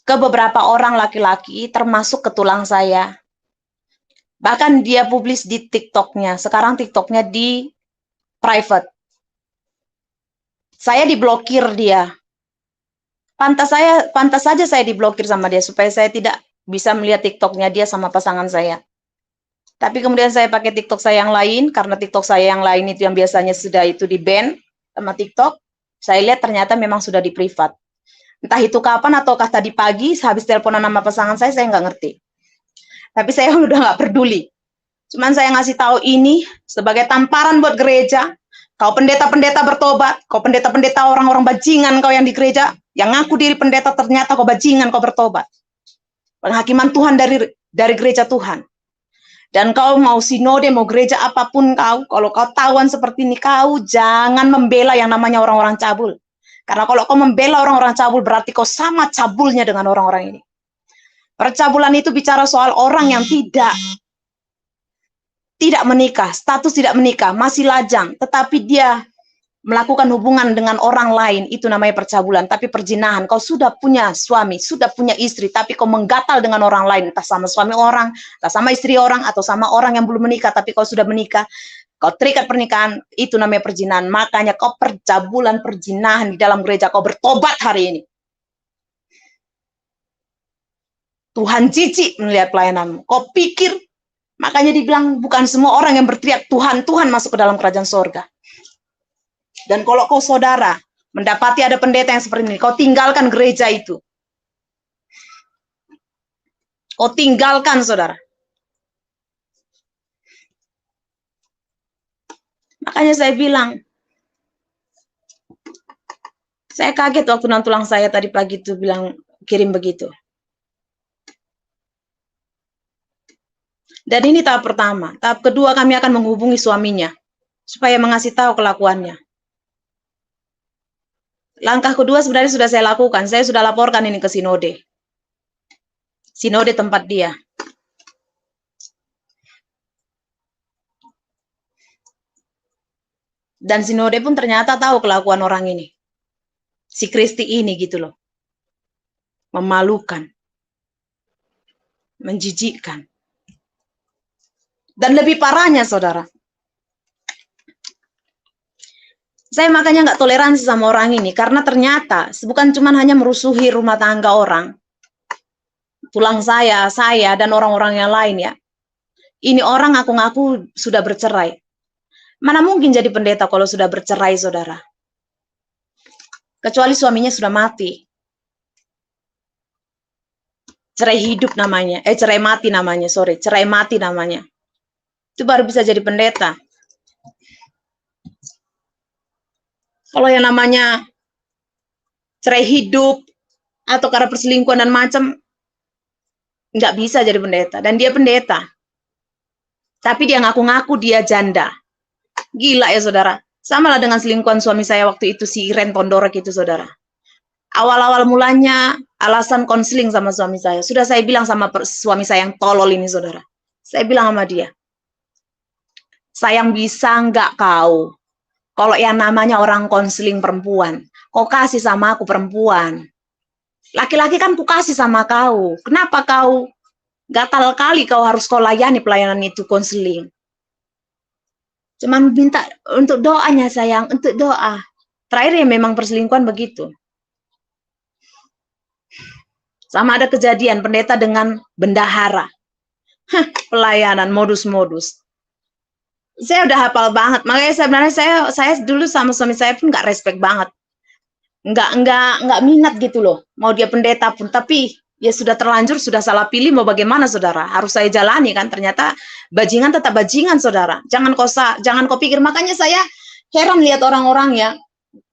ke beberapa orang laki-laki, termasuk ke tulang saya. Bahkan dia publis di TikToknya. Sekarang TikToknya di private. Saya diblokir dia. Pantas saja saya diblokir sama dia supaya saya tidak bisa melihat TikToknya dia sama pasangan saya. Tapi kemudian saya pakai TikTok saya yang lain, karena TikTok saya yang lain itu yang biasanya sudah itu di-ban sama TikTok, saya lihat ternyata memang sudah di privat. Entah itu kapan ataukah tadi pagi, habis teleponan sama pasangan saya nggak ngerti. Tapi saya udah nggak peduli. Cuman saya ngasih tahu ini sebagai tamparan buat gereja. Kau pendeta-pendeta bertobat, kau pendeta-pendeta orang-orang bajingan kau yang di gereja, yang ngaku diri pendeta ternyata kau bajingan, kau bertobat. Penghakiman Tuhan dari gereja Tuhan. Dan kau mau sinode, mau gereja apapun kau, kalau kau tawan seperti ini, kau jangan membela yang namanya orang-orang cabul. Karena kalau kau membela orang-orang cabul, berarti kau sama cabulnya dengan orang-orang ini. Percabulan itu bicara soal orang yang tidak menikah, status tidak menikah, masih lajang, tetapi dia melakukan hubungan dengan orang lain, itu namanya percabulan. Tapi perzinahan, kau sudah punya suami, sudah punya istri, tapi kau menggatal dengan orang lain, entah sama suami orang, entah sama istri orang, atau sama orang yang belum menikah, tapi kau sudah menikah, kau terikat pernikahan, itu namanya perzinahan. Makanya kau percabulan, perzinahan di dalam gereja, kau bertobat hari ini. Tuhan jijik melihat pelayananmu. Kau pikir, makanya dibilang bukan semua orang yang berteriak Tuhan, Tuhan masuk ke dalam kerajaan sorga. Dan kalau kau saudara mendapati ada pendeta yang seperti ini, kau tinggalkan gereja itu. Kau tinggalkan, saudara. Makanya saya bilang, saya kaget waktu nantulang saya tadi pagi itu bilang kirim begitu. Dan ini tahap pertama. Tahap kedua, kami akan menghubungi suaminya supaya mengasih tahu kelakuannya. Langkah kedua sebenarnya sudah saya lakukan. Saya sudah laporkan ini ke sinode. Sinode tempat dia. Dan sinode pun ternyata tahu kelakuan orang ini. Si Kristi ini gitu loh. Memalukan. Menjijikkan. Dan lebih parahnya, saudara. Saya makanya nggak toleransi sama orang ini, karena ternyata bukan cuma hanya merusuhi rumah tangga orang, tulang saya, dan orang-orang yang lain ya. Ini orang ngaku-ngaku sudah bercerai. Mana mungkin jadi pendeta kalau sudah bercerai, saudara? Kecuali suaminya sudah mati. Cerai hidup namanya, cerai mati namanya, cerai mati namanya. Itu baru bisa jadi pendeta. Kalau yang namanya cerai hidup atau karena perselingkuhan dan macam, nggak bisa jadi pendeta. Dan dia pendeta. Tapi dia ngaku-ngaku dia janda. Gila ya, saudara. Sama lah dengan selingkuhan suami saya waktu itu, si Iren Tondorek itu, saudara. Awal-awal mulanya alasan konseling sama suami saya. Sudah saya bilang sama suami saya yang tolol ini, saudara. Saya bilang sama dia, sayang bisa nggak kau, kalau yang namanya orang konseling perempuan, kau kasih sama aku perempuan. Laki-laki kan ku kasih sama kau. Kenapa kau gatal kali kau harus kau layani pelayanan itu konseling? Cuman minta untuk doanya sayang, untuk doa. Terakhir ya memang perselingkuhan begitu. Sama ada kejadian pendeta dengan bendahara. Pelayanan modus-modus. Saya udah hafal banget. Makanya sebenarnya saya dulu sama suami saya pun nggak respect banget. Nggak minat gitu loh. Mau dia pendeta pun, tapi ya sudah terlanjur, sudah salah pilih, mau bagaimana saudara? Harus saya jalani kan. Ternyata bajingan tetap bajingan saudara. Jangan kau pikir. Makanya saya heran lihat orang-orang ya.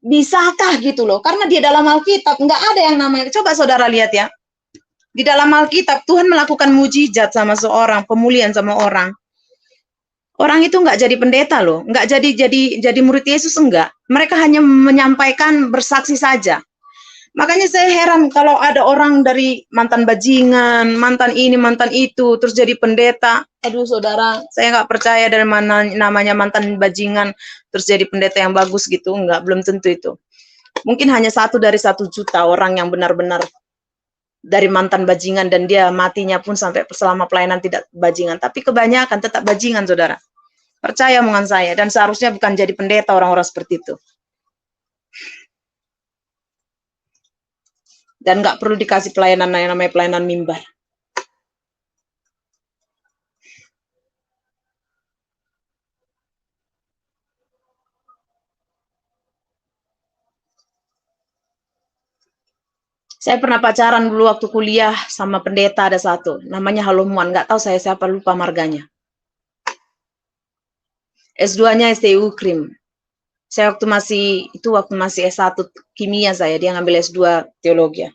Bisakah gitu loh? Karena dia dalam Alkitab nggak ada yang namanya. Coba saudara lihat ya. Di dalam Alkitab Tuhan melakukan mujizat sama seorang, pemulihan sama orang. Orang itu nggak jadi pendeta loh, nggak jadi murid Yesus, enggak. Mereka hanya menyampaikan, bersaksi saja. Makanya saya heran kalau ada orang dari mantan bajingan, mantan ini, mantan itu, terus jadi pendeta. Aduh saudara, saya nggak percaya dari mana namanya mantan bajingan, terus jadi pendeta yang bagus gitu, enggak, belum tentu itu. Mungkin hanya 1 dari 1 juta orang yang benar-benar dari mantan bajingan dan dia matinya pun sampai selama pelayanan tidak bajingan. Tapi kebanyakan tetap bajingan saudara. Percaya omongan saya, dan seharusnya bukan jadi pendeta orang-orang seperti itu. Dan nggak perlu dikasih pelayanan yang namanya pelayanan mimbar. Saya pernah pacaran dulu waktu kuliah sama pendeta, ada satu, namanya Halomuan, nggak tahu saya siapa, lupa marganya. S2-nya STU Krim. Saya waktu masih S1 kimia saya, dia ngambil S2 teologi.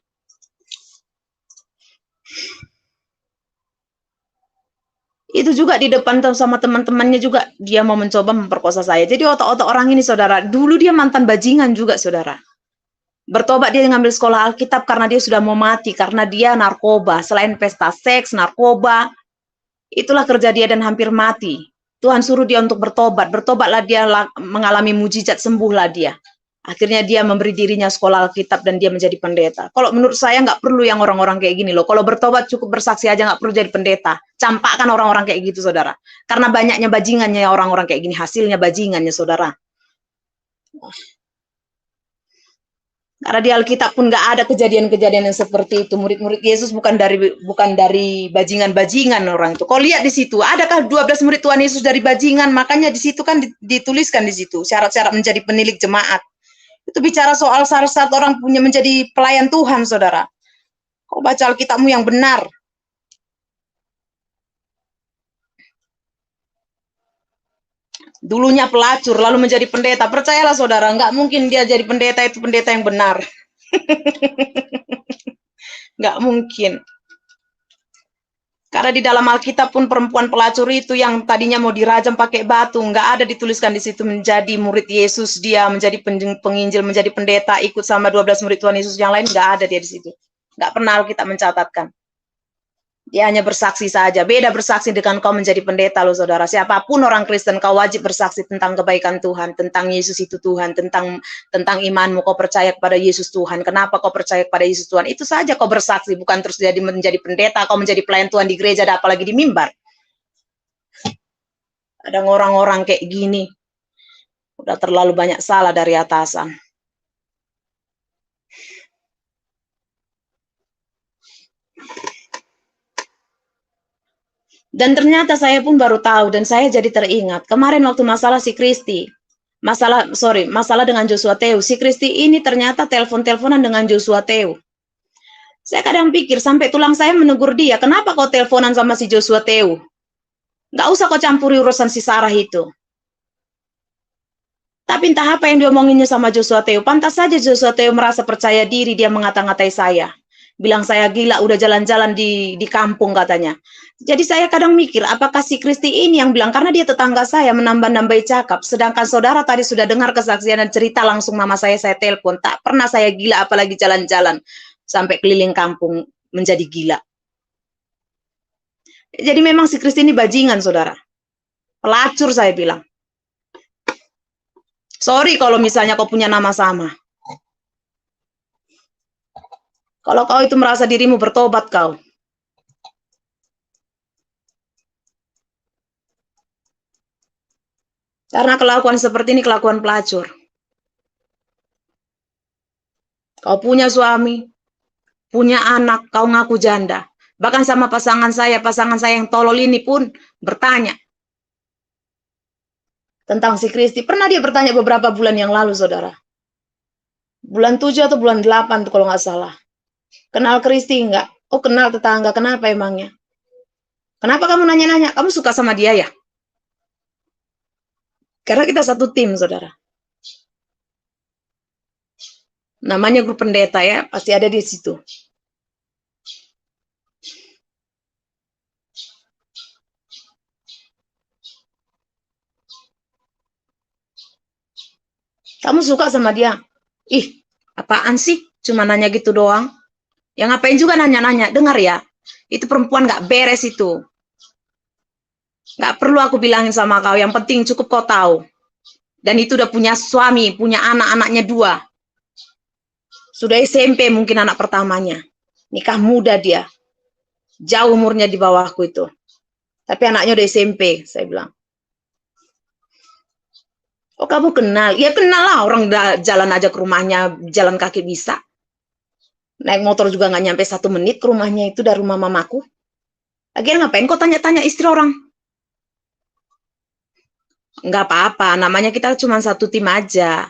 Itu juga di depan sama teman-temannya juga dia mau mencoba memperkosa saya. Jadi otak-otak orang ini saudara, dulu dia mantan bajingan juga saudara. Bertobat dia ngambil sekolah Alkitab karena dia sudah mau mati, karena dia narkoba, selain pesta seks, narkoba, itulah kerja dia dan hampir mati. Tuhan suruh dia untuk bertobat, bertobatlah dia, mengalami mujizat, sembuhlah dia. Akhirnya dia memberi dirinya sekolah Alkitab dan dia menjadi pendeta. Kalau menurut saya nggak perlu yang orang-orang kayak gini loh. Kalau bertobat cukup bersaksi aja, nggak perlu jadi pendeta. Campakkan orang-orang kayak gitu saudara. Karena banyaknya bajingannya orang-orang kayak gini, hasilnya bajingannya saudara. Karena di Alkitab pun nggak ada kejadian-kejadian yang seperti itu. Murid-murid Yesus bukan dari bajingan-bajingan orang itu. Kau lihat di situ, adakah 12 murid Tuhan Yesus dari bajingan? Makanya di situ kan dituliskan di situ syarat-syarat menjadi penilik jemaat. Itu bicara soal syarat-syarat orang punya menjadi pelayan Tuhan, saudara. Kau baca Alkitabmu yang benar. Dulunya pelacur, lalu menjadi pendeta. Percayalah saudara, nggak mungkin dia jadi pendeta itu pendeta yang benar. Nggak mungkin. Karena di dalam Alkitab pun perempuan pelacur itu yang tadinya mau dirajam pakai batu, nggak ada dituliskan di situ menjadi murid Yesus, dia menjadi penginjil, menjadi pendeta, ikut sama 12 murid Tuhan Yesus yang lain, nggak ada dia di situ. Nggak pernah Alkitab mencatatkan. Dia hanya bersaksi saja. Beda bersaksi dengan kau menjadi pendeta loh saudara. Siapapun orang Kristen, kau wajib bersaksi tentang kebaikan Tuhan, tentang Yesus itu Tuhan, tentang imanmu, kau percaya kepada Yesus Tuhan. Kenapa kau percaya kepada Yesus Tuhan? Itu saja kau bersaksi, bukan terus menjadi pendeta, kau menjadi pelayan Tuhan di gereja, ada apalagi di mimbar. Ada orang-orang kayak gini. Udah terlalu banyak salah dari atasan. Dan ternyata saya pun baru tahu dan saya jadi teringat. Kemarin waktu masalah si Kristi, masalah dengan Joshua Teu. Si Kristi ini ternyata telepon-teleponan dengan Joshua Teu. Saya kadang pikir sampai tulang saya menegur dia, kenapa kau teleponan sama si Joshua Teu? Nggak usah kau campuri urusan si Sarah itu. Tapi entah apa yang diomonginnya sama Joshua Teu. Pantas saja Joshua Teu merasa percaya diri, dia mengata-ngatai saya. Bilang saya gila, udah jalan-jalan di kampung katanya. Jadi saya kadang mikir, apakah si Kristi ini yang bilang, karena dia tetangga saya menambah-nambahi cakap, sedangkan saudara tadi sudah dengar kesaksian dan cerita langsung nama saya telepon, tak pernah saya gila apalagi jalan-jalan sampai keliling kampung menjadi gila. Jadi memang si Kristi ini bajingan saudara, pelacur saya bilang. Sorry kalau misalnya kau punya nama sama. Kalau kau itu merasa dirimu bertobat kau. Karena kelakuan seperti ini kelakuan pelacur. Kau punya suami, punya anak, kau ngaku janda. Bahkan sama pasangan saya yang tolol ini pun bertanya tentang si Kristi. Pernah dia bertanya beberapa bulan yang lalu, saudara. Bulan 7 atau bulan 8 tuh kalau nggak salah. Kenal Kristi enggak? Oh, kenal tetangga. Kenapa emangnya? Kenapa kamu nanya-nanya? Kamu suka sama dia ya? Karena kita satu tim, saudara. Namanya grup pendeta ya, pasti ada di situ. Kamu suka sama dia? Ih, apaan sih? Cuma nanya gitu doang. Yang ngapain juga nanya-nanya? Dengar ya, itu perempuan gak beres itu. Gak perlu aku bilangin sama kau, yang penting cukup kau tahu. Dan itu udah punya suami, punya anak-anaknya 2. Sudah SMP mungkin anak pertamanya. Nikah muda dia. Jauh umurnya di bawahku itu. Tapi anaknya udah SMP, saya bilang. Oh, kamu kenal? Ya kenal lah, orang jalan aja ke rumahnya, jalan kaki bisa. Naik motor juga nggak nyampe 1 menit ke rumahnya itu dari rumah mamaku. Lagian ngapain kok tanya-tanya istri orang? Nggak apa-apa, namanya kita cuma satu tim aja.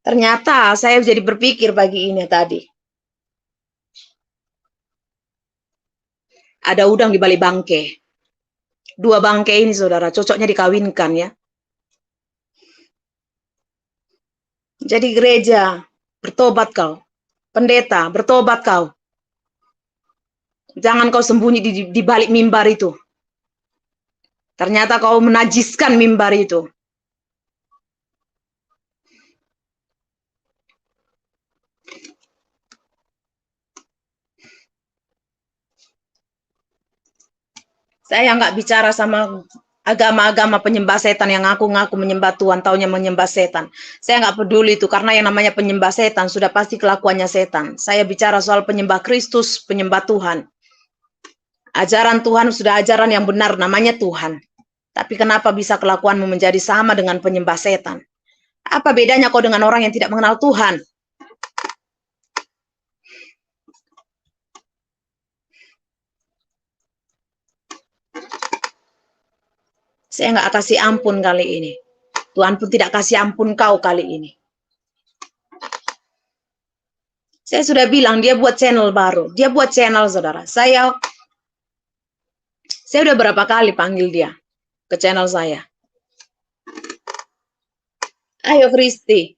Ternyata saya jadi berpikir pagi ini tadi. Ada udang di balik bangke. 2 bangke ini, saudara, cocoknya dikawinkan ya. Jadi gereja, bertobat kau. Pendeta, bertobat kau. Jangan kau sembunyi di balik mimbar itu. Ternyata kau menajiskan mimbar itu. Saya nggak bicara sama agama-agama penyembah setan yang ngaku-ngaku menyembah Tuhan, taunya menyembah setan. Saya nggak peduli itu, karena yang namanya penyembah setan sudah pasti kelakuannya setan. Saya bicara soal penyembah Kristus, penyembah Tuhan. Ajaran Tuhan sudah ajaran yang benar, namanya Tuhan. Tapi kenapa bisa kelakuanmu menjadi sama dengan penyembah setan? Apa bedanya kau dengan orang yang tidak mengenal Tuhan? Saya nggak kasih ampun kali ini. Tuhan pun tidak kasih ampun kau kali ini. Saya sudah bilang dia buat channel baru. Dia buat channel, saudara. Saya udah berapa kali panggil dia ke channel saya. Ayo Kristi.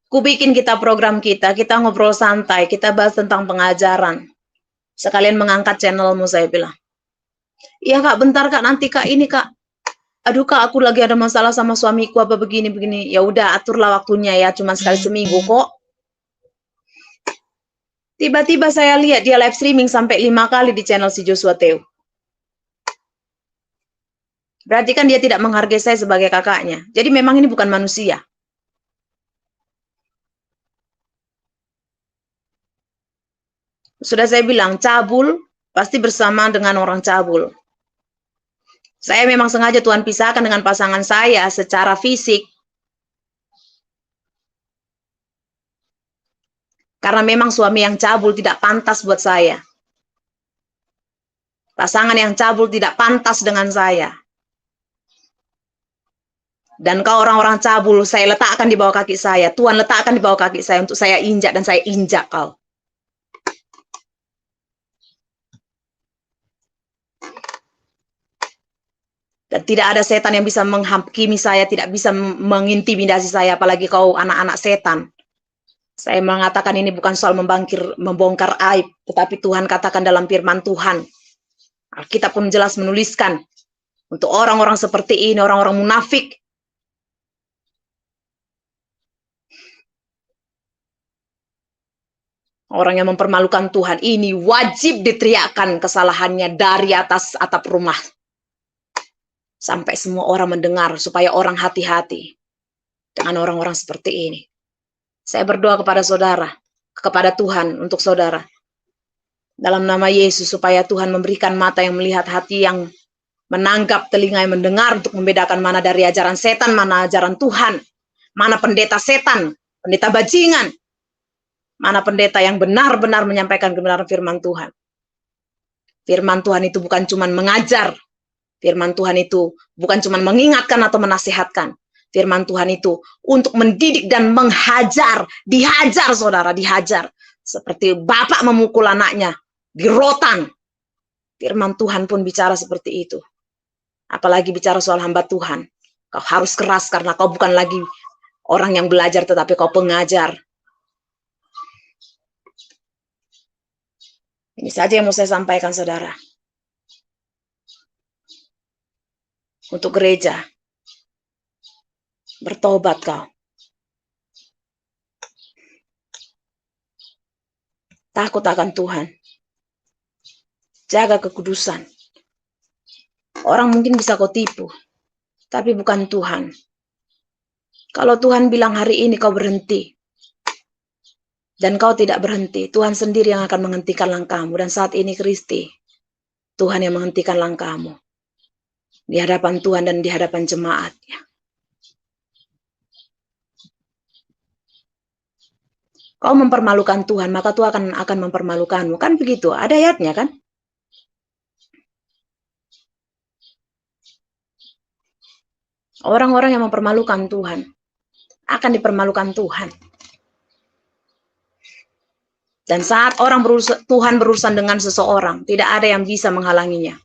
Ku bikin kita program kita ngobrol santai, kita bahas tentang pengajaran. Sekalian mengangkat channelmu, saya bilang. Iya kak, bentar kak, nanti kak, ini kak. Aduh kak, aku lagi ada masalah sama suamiku apa begini-begini. Ya udah, aturlah waktunya ya, cuma sekali seminggu kok. Tiba-tiba saya lihat dia live streaming sampai 5 kali di channel si Joshua Teo. Berarti kan dia tidak menghargai saya sebagai kakaknya. Jadi memang ini bukan manusia. Sudah saya bilang, cabul pasti bersama dengan orang cabul. Saya memang sengaja Tuhan pisahkan dengan pasangan saya secara fisik. Karena memang suami yang cabul tidak pantas buat saya. Pasangan yang cabul tidak pantas dengan saya. Dan kau orang-orang cabul, saya letakkan di bawah kaki saya. Tuhan letakkan di bawah kaki saya untuk saya injak, dan saya injak kau. Dan tidak ada setan yang bisa menghakimi saya, tidak bisa mengintimidasi saya, apalagi kau anak-anak setan. Saya mengatakan ini bukan soal membongkar aib, tetapi Tuhan katakan dalam firman Tuhan. Alkitab pun jelas menuliskan, untuk orang-orang seperti ini, orang-orang munafik, orang yang mempermalukan Tuhan, ini wajib diteriakkan kesalahannya dari atas atap rumah. Sampai semua orang mendengar, supaya orang hati-hati. dengan orang-orang seperti ini. Saya berdoa kepada saudara, kepada Tuhan untuk saudara. Dalam nama Yesus, supaya Tuhan memberikan mata yang melihat, hati yang menangkap, telinga yang mendengar untuk membedakan mana dari ajaran setan, mana ajaran Tuhan, mana pendeta setan, pendeta bajingan, mana pendeta yang benar-benar menyampaikan kebenaran firman Tuhan. Firman Tuhan itu bukan cuma mengajar. Firman Tuhan itu bukan cuma mengingatkan atau menasihatkan. Firman Tuhan itu untuk mendidik dan menghajar. Dihajar, saudara, dihajar. Seperti bapak memukul anaknya di rotan. Firman Tuhan pun bicara seperti itu. Apalagi bicara soal hamba Tuhan. Kau harus keras karena kau bukan lagi orang yang belajar, tetapi kau pengajar. Ini saja yang mau saya sampaikan, saudara. Untuk gereja. Bertobat kau. Takut akan Tuhan. Jaga kekudusan. Orang mungkin bisa kau tipu, tapi bukan Tuhan. Kalau Tuhan bilang hari ini kau berhenti, dan kau tidak berhenti, Tuhan sendiri yang akan menghentikan langkahmu. Dan saat ini Kristi, Tuhan yang menghentikan langkahmu. Di hadapan Tuhan dan di hadapan jemaatnya. Kau mempermalukan Tuhan, maka Tuhan akan mempermalukanmu. Kan begitu, ada ayatnya kan? Orang-orang yang mempermalukan Tuhan, akan dipermalukan Tuhan. Dan saat Tuhan berurusan dengan seseorang, tidak ada yang bisa menghalanginya.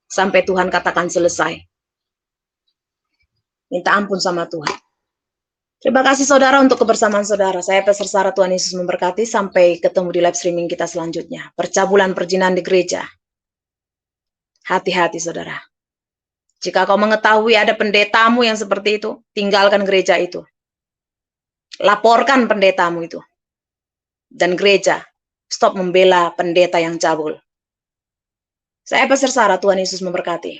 Sampai Tuhan katakan selesai. Minta ampun sama Tuhan. Terima kasih saudara untuk kebersamaan saudara. Saya Pastor Sarah, Tuhan Yesus memberkati. Sampai ketemu di live streaming kita selanjutnya. Percabulan perjinahan di gereja. Hati-hati saudara. Jika kau mengetahui ada pendetamu yang seperti itu, tinggalkan gereja itu. Laporkan pendetamu itu. Dan gereja, stop membela pendeta yang cabul. Saya Pastor Sarah, Tuhan Yesus memberkati.